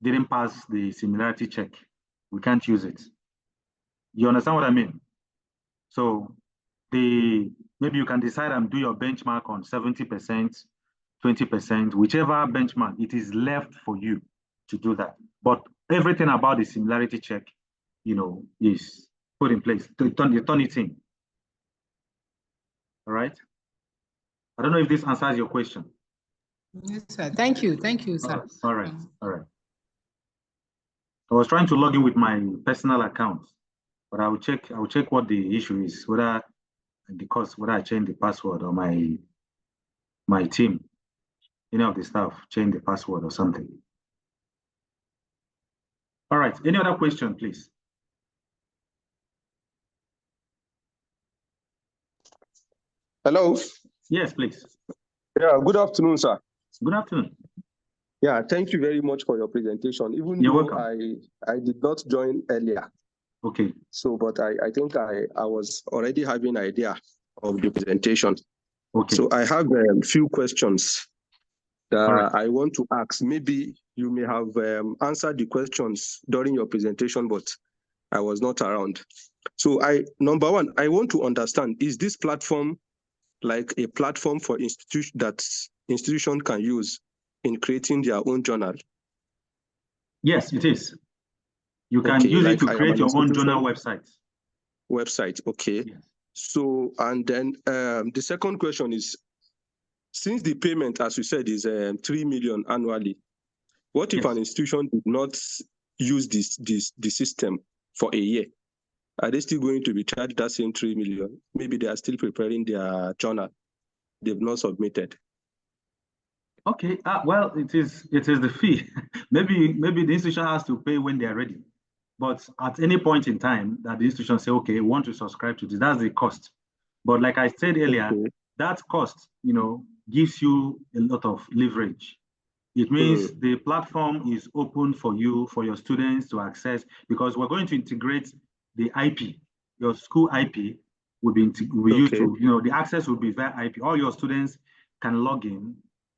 didn't pass the similarity check. We can't use it. You understand what I mean? So maybe you can decide and do your benchmark on 70%, 20%, whichever benchmark, it is left for you to do that. But everything about the similarity check, you know, is put in place to turn it in. All right. I don't know if this answers your question. Yes, sir. Thank you, sir. All right. All right. I was trying to log in with my personal account, but I will check what the issue is, whether I change the password or my team, any of the staff change the password or something. All right. Any other question, please? Hello. Yes, please. Yeah, good afternoon, sir. Good afternoon. Yeah, thank you very much for your presentation. Even You're though welcome. I did not join earlier. Okay. So, but I think I was already having an idea of the presentation. Okay. So I have a few questions that right. I want to ask. Maybe you may have answered the questions during your presentation, but I was not around. So number one, I want to understand, is this platform like a platform for institution can use in creating their own journal? Yes, it is. You can use it to create your own journal website. Okay. Yes. So, and then the second question is, since the payment, as you said, is 3 million annually, what if an institution did not use the system for a year? Are they still going to be charged that same 3 million? Maybe they are still preparing their journal. They've not submitted. Okay. Well, it is the fee. maybe the institution has to pay when they are ready. But at any point in time that the institution say, okay, we want to subscribe to this, that's the cost. But like I said earlier, that cost, you know, gives you a lot of leverage. It means the platform is open for you, for your students to access, because we're going to integrate the IP. Your school IP will be used to, you know, the access will be via IP. All your students can log in.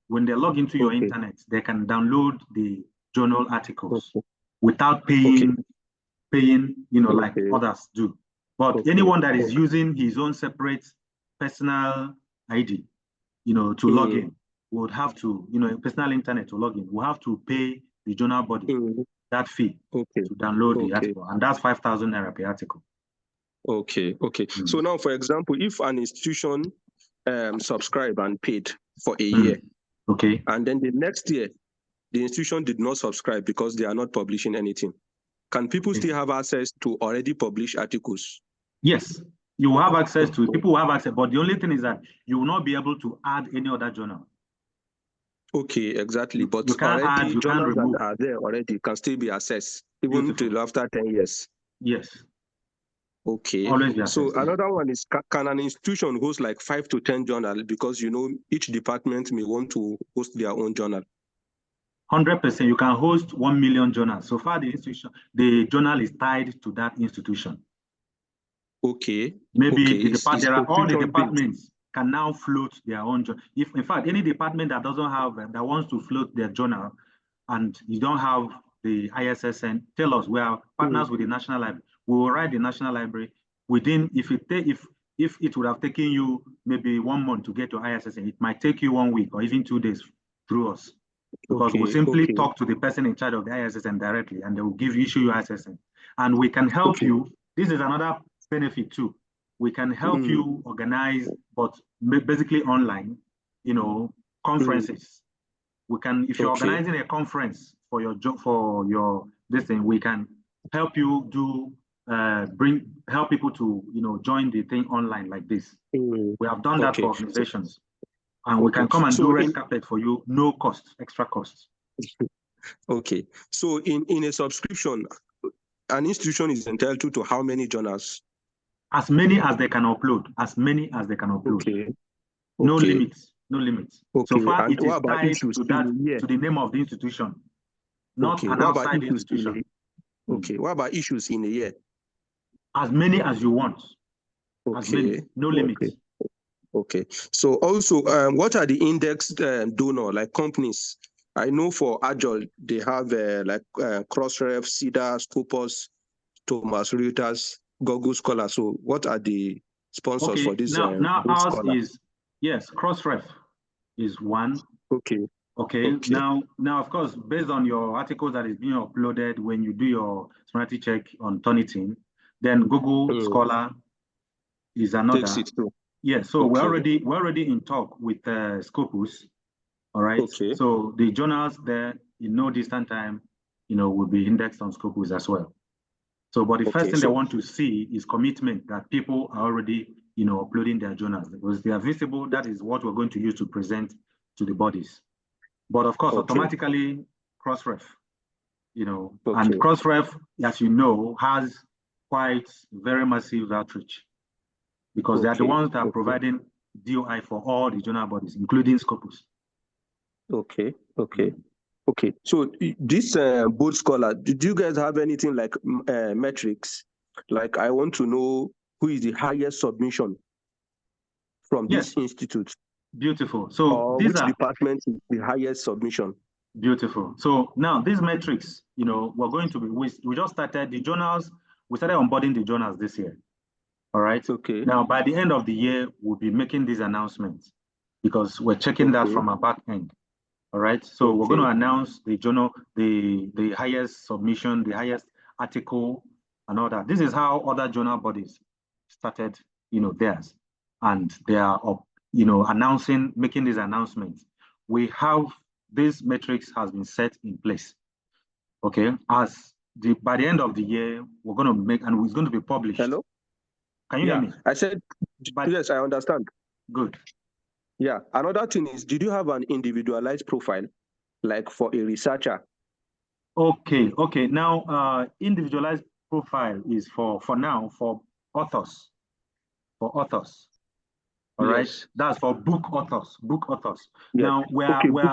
When they log into your internet, they can download the journal articles without paying, you know, like others do. But anyone that is using his own separate personal ID, you know, to log in, would have to, you know, personal internet to log in, will have to pay the journal body that fee to download the article, and that's 5,000 naira per article. Okay. So now, for example, if an institution subscribed and paid for a year, and then the next year the institution did not subscribe because they are not publishing anything, can people still have access to already published articles? Yes, you will have access to, people will have access, but the only thing is that you will not be able to add any other journal. Okay, exactly. But you can't already add, you journals can't remove. that are there already can still be accessed, even till after 10 years. Yes. Okay. Always be accessed. So another one is, can an institution host like 5 to 10 journals? Because, you know, each department may want to host their own journal. 100%. You can host 1 million journals. So far, the journal is tied to that institution. Okay. Maybe there are all the departments can now float their own journal. If, in fact, any department that doesn't have, that wants to float their journal, and you don't have the ISSN, tell us. We are partners with the National Library. We will write the National Library within, if it would have taken you maybe 1 month to get to ISSN, it might take you 1 week or even 2 days through us. Because we'll simply talk to the person in charge of the ISSN directly, and they will issue you ISSN. And we can help you. This is another benefit too. We can help you organize, but basically online, you know, conferences. We can, if you're organizing a conference for your job, for your this thing, we can help you do help people to, you know, join the thing online like this. We have done that for organizations. And we can come and do red carpet for you, no cost, extra cost. Okay. So in a subscription, an institution is entitled to how many journals? As many as they can upload. As many as they can upload. Okay. No Okay. limits. No limits. Okay. So far, And it is what about tied issues to in that, a year? to the name of the institution, not Okay. an What about outside issues in a institution. Okay. What about issues in a year? As many as you want. As many. Okay. No limits. Okay. Okay. So also, what are the indexed donor, like companies? I know for Agile, they have like Crossref, CEDA, Scopus, Thomas Reuters, Google Scholar. So what are the sponsors Okay, for this? now ours Boldscholar? is, yes, Crossref is one. Okay. Okay. Okay. Now of course, based on your articles that is being uploaded when you do your similarity check on Turnitin, then Google Scholar is another. Takes it too. Yes. So we're already in talk with Scopus. All right. Okay. So the journals there in no distant time, will be indexed on Scopus as well. So, but the first thing they want to see is commitment that people are already, uploading their journals, because they are visible. That is what we're going to use to present to the bodies. But of course, automatically Crossref, and Crossref, as you know, has quite very massive outreach, because they are the ones that are providing DOI for all the journal bodies, including Scopus. Okay. So this Boldscholar, do you guys have anything like metrics? Like, I want to know who is the highest submission from this institute. Beautiful. So which department is the highest submission? Beautiful. So now these metrics, we're going to be, we just started the journals. We started onboarding the journals this year. All right. Okay. Now, by the end of the year, we'll be making these announcements, because we're checking that from our back end. All right. So we're going to announce the journal, the highest submission, the highest article, and all that. This is how other journal bodies started, theirs, and they are making these announcements. We have this metrics has been set in place. Okay. By the end of the year, we're going to make, and it's going to be published. Hello? Can you hear me? I said, yes, I understand. Good. Yeah. Another thing is, did you have an individualized profile, like for a researcher? Okay. Now, individualized profile is for now for authors. All right. That's for book authors. Yes. Now we're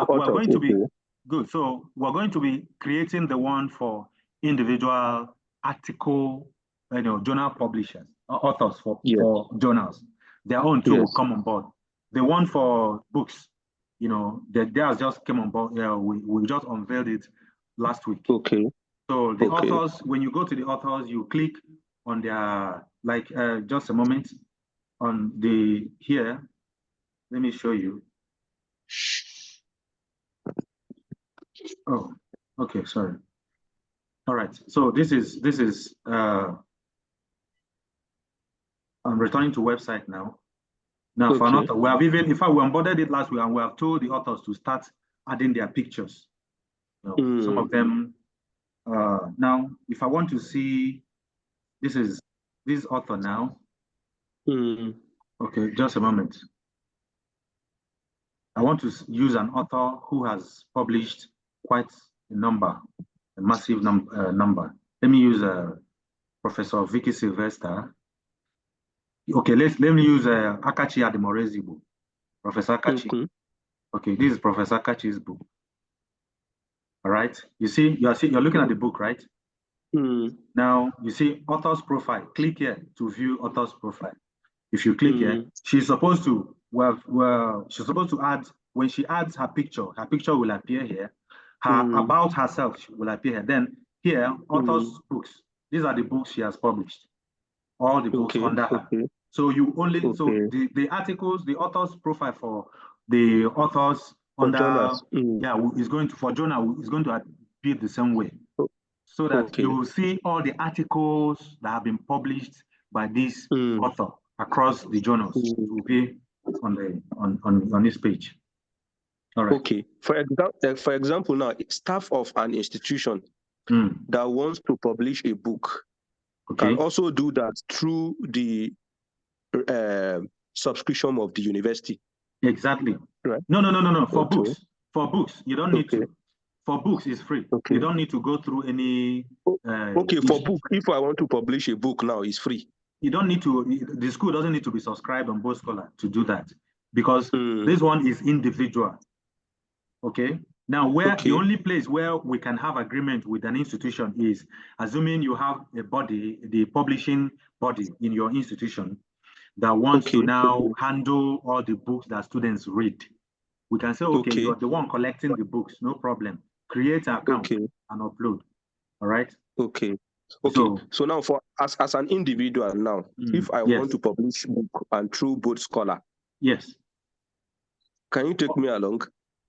going to be good. So we're going to be creating the one for individual article, journal publishers, authors for journals. Their own too will come on board. The one for books, theirs just came on board. Yeah, we just unveiled it last week. Okay. So the authors, when you go to the authors, you click on their, just a moment, on the here. Let me show you. Oh, okay, sorry. All right. So this is I'm returning to website now. Now for another, we have even, in fact, we onboarded it last week, and we have told the authors to start adding their pictures. Some of them. Now, if I want to see, this is this author now. Okay, just a moment. I want to use an author who has published quite a massive number. Let me use Professor Vicky Sylvester. Okay, let me use Akachi Ademorezi's book, Professor Akachi. Okay, this is Professor Akachi's book. All right, you're looking at the book, right? Now you see author's profile. Click here to view author's profile. If you click here, she's supposed to she's supposed to add, when she adds her picture will appear here. Her about herself will appear here. Then here, author's books. These are the books she has published. All the books under her. So you only so the articles, the author's profile for the authors under is going to, for journal is going to be the same way. So that you will see all the articles that have been published by this author across the journals. It will be on this page. All right. Okay. For example, now staff of an institution that wants to publish a book can also do that through the subscription of the university. Exactly. Right. No. For books, you don't need to. For books, it's free. Okay. You don't need to go through any. Okay, for book, if I want to publish a book now, it's free. You don't need to. The school doesn't need to be subscribed on Boldscholar to do that, because this one is individual. Okay. Now, the only place where we can have agreement with an institution is assuming you have a body, the publishing body in your institution, that wants to now handle all the books that students read. We can say, okay, you're the one collecting the books, no problem. Create an account and upload. All right. Okay. So now, for as an individual now, if I want to publish book and through Boldscholar, yes, can you take me along?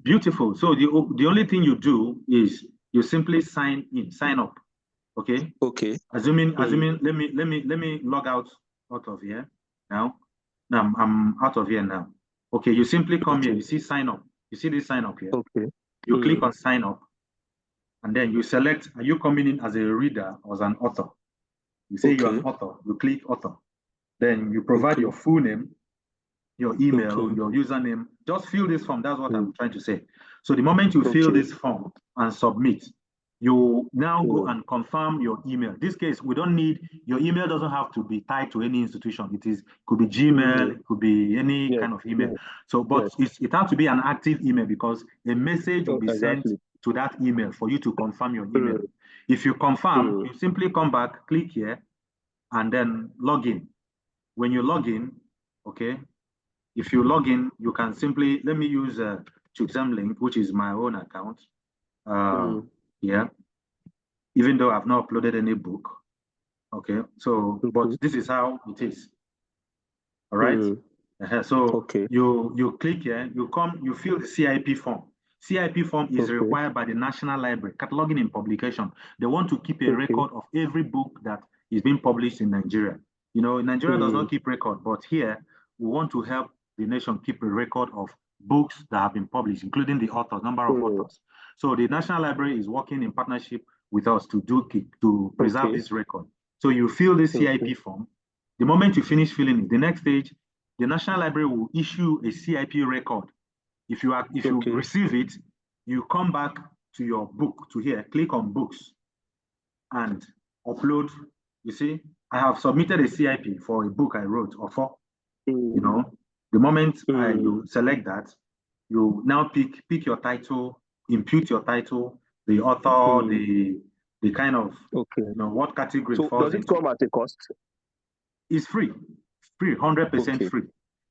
Beautiful. So the only thing you do is you simply sign up. Okay. Okay. Assuming let me log out of here now. Now I'm out of here now. Okay. You simply come here. You see sign up. You see this sign up here. Okay. You click on sign up, and then you select, are you coming in as a reader or as an author? You say you're an author. You click author. Then you provide your full name, your email, your username. Just fill this form. That's what I'm trying to say. So the moment you fill this form and submit, you now go and confirm your email. In this case, we don't need, your email doesn't have to be tied to any institution. Could be Gmail, it could be any kind of email. So, but it has to be an active email, because a message will be sent to that email for you to confirm your email. If you confirm, you simply come back, click here, and then log in. When you log in, okay, if you log in, you can simply, let me use Link, which is my own account. Yeah, even though I've not uploaded any book. Okay, so, but this is how it is. All right. So you click here, you fill the CIP form. CIP form is required by the National Library, cataloging and publication. They want to keep a record of every book that is being published in Nigeria. You know, Nigeria does not keep record, but here we want to help the nation keep a record of books that have been published, including the authors, number of authors. So the National Library is working in partnership with us to preserve this record. So you fill this CIP form. The moment you finish filling it, the next stage, the National Library will issue a CIP record. If you receive it, you come back to your book, to here, click on books and upload. You see, I have submitted a CIP for a book I wrote, or for, you know, the moment you select that, you now pick your title, impute your title, the author, the kind of, you know, what category. So does it come at a cost? It's free, 100% free.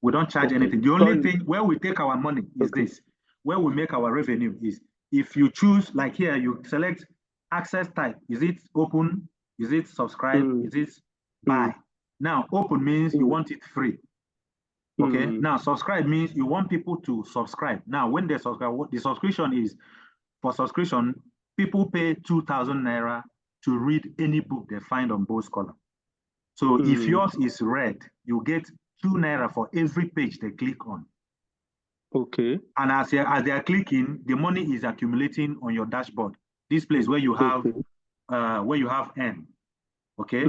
We don't charge anything. The only thing where we take our money is this. Where we make our revenue is if you choose, like here, you select access type. Is it open? Is it subscribe? Is it buy? Now, open means you want it free. Okay. Now, subscribe means you want people to subscribe. Now, when they subscribe, what the subscription is, for subscription, people pay 2,000 Naira to read any book they find on Boldscholar. So if yours is read, you get 2 Naira for every page they click on. Okay. And as they are clicking, the money is accumulating on your dashboard. This place where you have N. Okay.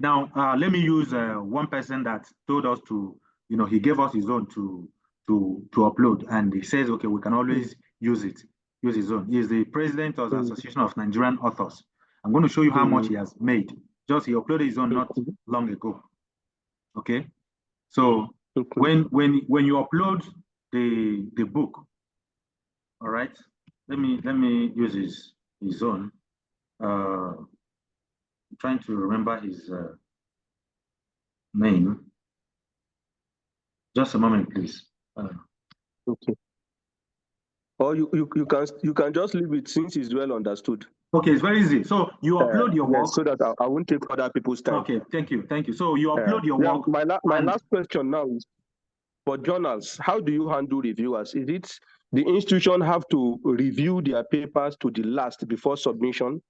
Now let me use one person that told us to, you know, he gave us his own to upload, and he says, okay, we can always use his own. He is the president of the Association of Nigerian Authors. I'm going to show you how much he has made. Just he uploaded his own not long ago. Okay. So when you upload the book, all right, let me use his own. I'm trying to remember his name. Just a moment, please. Okay. Or you can just leave it since it's well understood. Okay, it's very easy. So you upload your work, so that I won't take other people's time. Okay, thank you. So you upload your work. My last question now is, for journals, how do you handle reviewers? Is it the institution have to review their papers to the last before submission?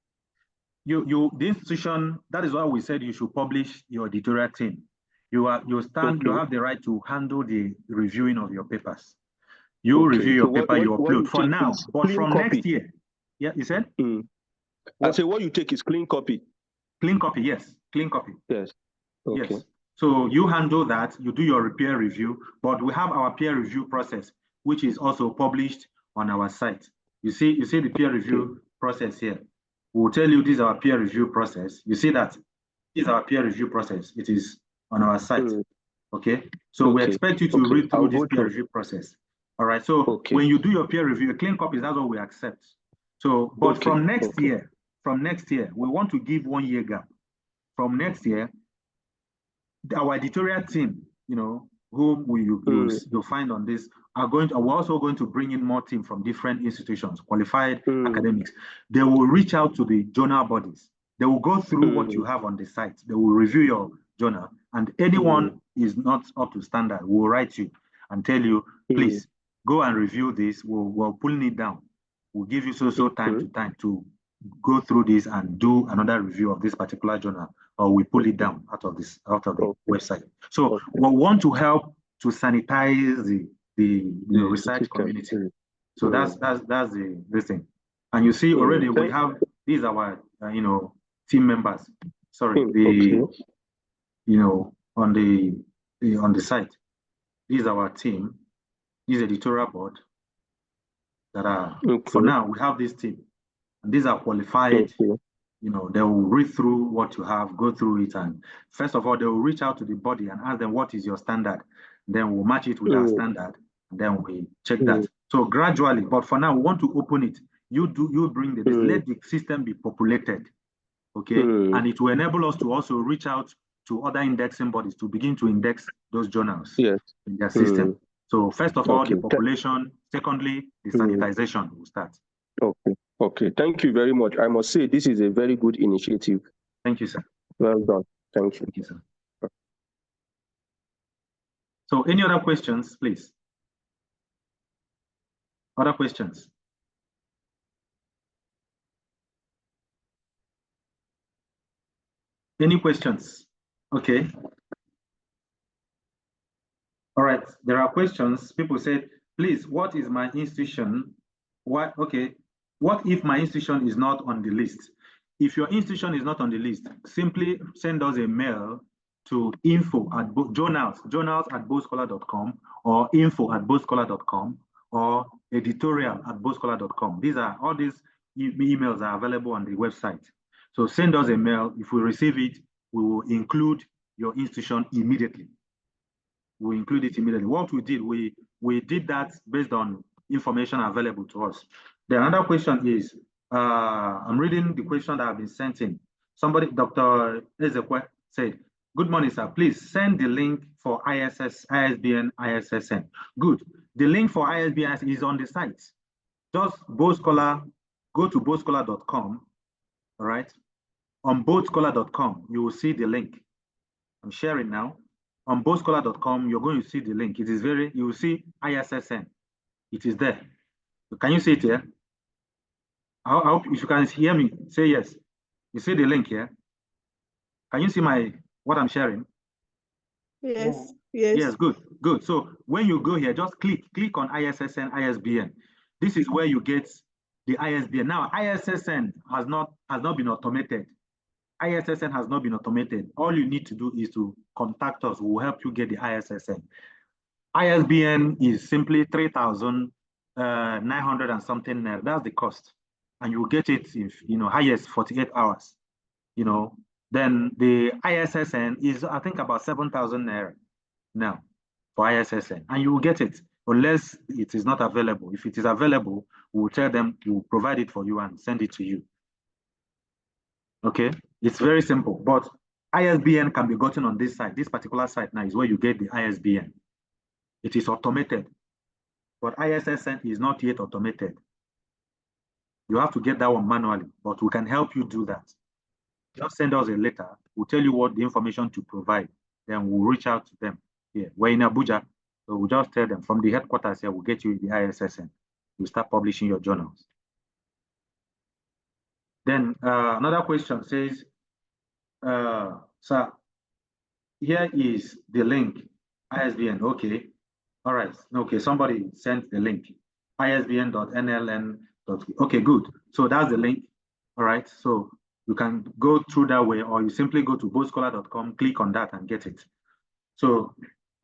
The institution, that is why we said you should publish your editorial team. You have the right to handle the reviewing of your papers. You review your paper, you upload for now, but from next year. Yeah, you said? I say what you take is clean copy. Clean copy, yes. Clean copy. Yes. Okay. Yes. So you handle that, you do your peer review, but we have our peer review process, which is also published on our site. You see the peer review process here. We'll tell you this is our peer review process. You see that this is our peer review process. It is on our site. Okay. So we expect you to read through this peer review process. All right. So when you do your peer review, a clean copy, that's what we accept. So, but from next year, we want to give 1 year gap. From next year, our editorial team, you know, whom you'll find on this, we're also going to bring in more team from different institutions, qualified academics. They will reach out to the journal bodies. They will go through what you have on the site. They will review your journal, and anyone is not up to standard, we'll write you and tell you, please go and review this. We're pulling it down. We'll give you so time to time to go through this and do another review of this particular journal, or we pull it down out of the website. So we want to help to sanitize the research community. So that's the thing. And you see already we have these are our team members. Sorry, on the site. These are our team. This editorial board that are for now we have this team. And these are qualified, they will read through what you have, go through it, and first of all, they will reach out to the body and ask them what is your standard. Then we'll match it with our standard, and then we check that. So gradually, but for now, we want to open it. You bring this, let the system be populated, okay? And it will enable us to also reach out to other indexing bodies to begin to index those journals in their system. So first of all, the population, secondly, the sanitization will start. Okay, thank you very much. I must say this is a very good initiative. Thank you, sir. Well done. Thank you. Thank you, sir. So any other questions, please? Other questions? Any questions? Okay. All right, there are questions. People said, please, what is my institution? What if my institution is not on the list? If your institution is not on the list, simply send us a mail to journals@boldscholar.com or info@boldscholar.com or editorial@boldscholar.com. All these emails are available on the website. So send us a mail. If we receive it, we will include your institution immediately. We include it immediately. What we did, we did that based on information available to us. The another question is, I'm reading the question that have been sent in. Somebody, Dr. Ezekwe said, good morning, sir. Please send the link for ISBN, ISSN. Good. The link for ISBN is on the site. Just Boldscholar, go to boldscholar.com, all right? On boldscholar.com, you will see the link. I'm sharing now. On boldscholar.com, you're going to see the link. It is you will see ISSN. It is there. Can you see it here? I hope if you can hear me, say yes. You see the link here? Can you see what I'm sharing? Yes, yes. Yes, good. So when you go here, just click on ISSN, ISBN. This is where you get the ISBN. Now, ISSN has not been automated. ISSN has not been automated. All you need to do is to contact us. We'll help you get the ISSN. ISBN is simply 3,900 and something naira. That's the cost. And you get it in, highest 48 hours. Then the ISSN is, I think, about 7,000 naira now for ISSN. And you will get it unless it is not available. If it is available, we'll tell them to provide it for you and send it to you. Okay, it's very simple, but ISBN can be gotten on this site. This particular site now is where you get the ISBN. It is automated, but ISSN is not yet automated. You have to get that one manually, but we can help you do that. Just send us a letter. We'll tell you what the information to provide. Then we'll reach out to them. Yeah, we're in Abuja, so we'll just tell them from the headquarters here, we'll get you the ISSN. You start publishing your journals. Then another question says, sir, here is the link, ISBN, okay. All right, okay, somebody sent the link, isbn.nln. Okay, good. So that's the link, all right? So you can go through that way, or you simply go to boldscholar.com, click on that and get it. So,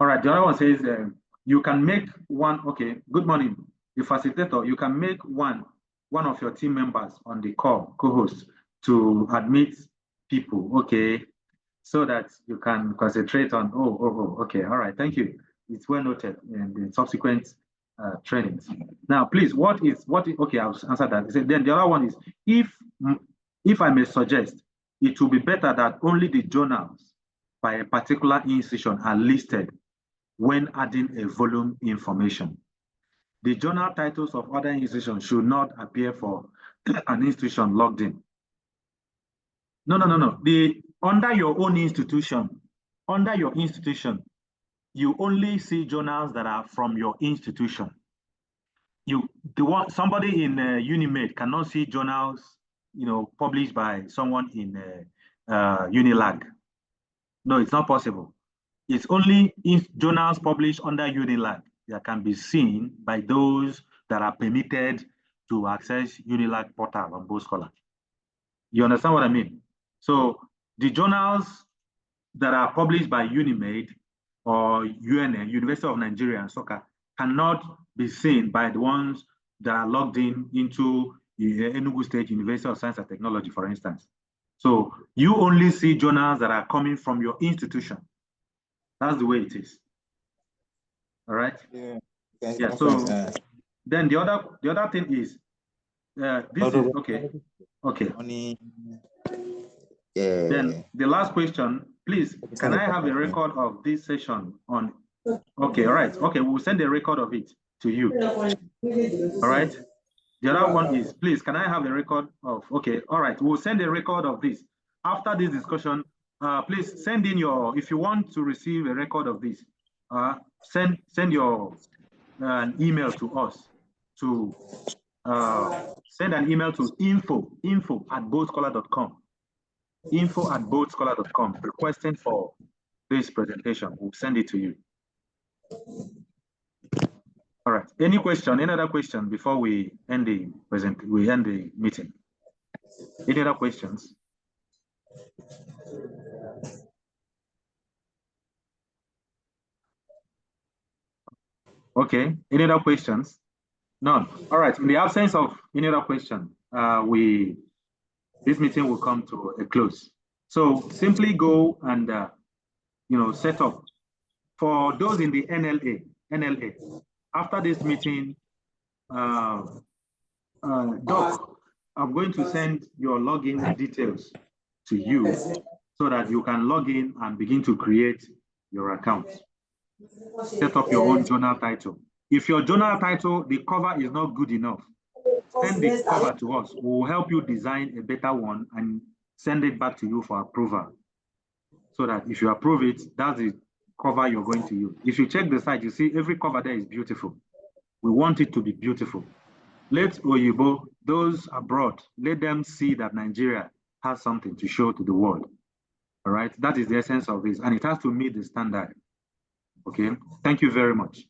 all right, the other one says, you can make one, okay, good morning, the facilitator, you can make one one of your team members on the call, co-host, to admit people, okay, so that you can concentrate on, okay, all right, thank you. It's well noted in the subsequent trainings. Now, please, okay, I'll answer that. Then the other one is, if I may suggest, it will be better that only the journals by a particular institution are listed when adding a volume information. The journal titles of other institutions should not appear for an institution logged in. No. Under your own institution, you only see journals that are from your institution. Somebody in Unimed cannot see journals, published by someone in Unilag. No, it's not possible. It's only journals published under Unilag that can be seen by those that are permitted to access Unilag portal on Boldscholar. You understand what I mean? So the journals that are published by Unimed or UNN, University of Nigeria and Soccer, cannot be seen by the ones that are logged into Enugu State University of Science and Technology, for instance. So you only see journals that are coming from your institution. That's the way it is. All right. Yeah. So then the other thing is this is okay. Okay. Then the last question, please, can I have a record of this session on? Okay. All right. Okay. We'll send a record of it to you. All right. The other one is, please, can I have a record of? Okay. All right. We'll send a record of this after this discussion. Please send in if you want to receive a record of this, send your an email to us to send an email to info@boldscholar.com, info@boldscholar.com, requesting for this presentation. We'll send it to you. All right. Any other question before we end the meeting? Any other questions? Okay. Any other questions? None. All right. In the absence of any other question, this meeting will come to a close. So simply go and set up for those in the NLA. After this meeting, Doc, I'm going to send your login details to you so that you can log in and begin to create your account. Set up your own journal title. If your journal title, the cover is not good enough, send the cover to us. We'll help you design a better one and send it back to you for approval. So that if you approve it, that's the cover you're going to use. If you check the site, you see every cover there is beautiful. We want it to be beautiful. Let Oyibo, those abroad, let them see that Nigeria has something to show to the world. All right, that is the essence of this, and it has to meet the standard. Okay, thank you very much.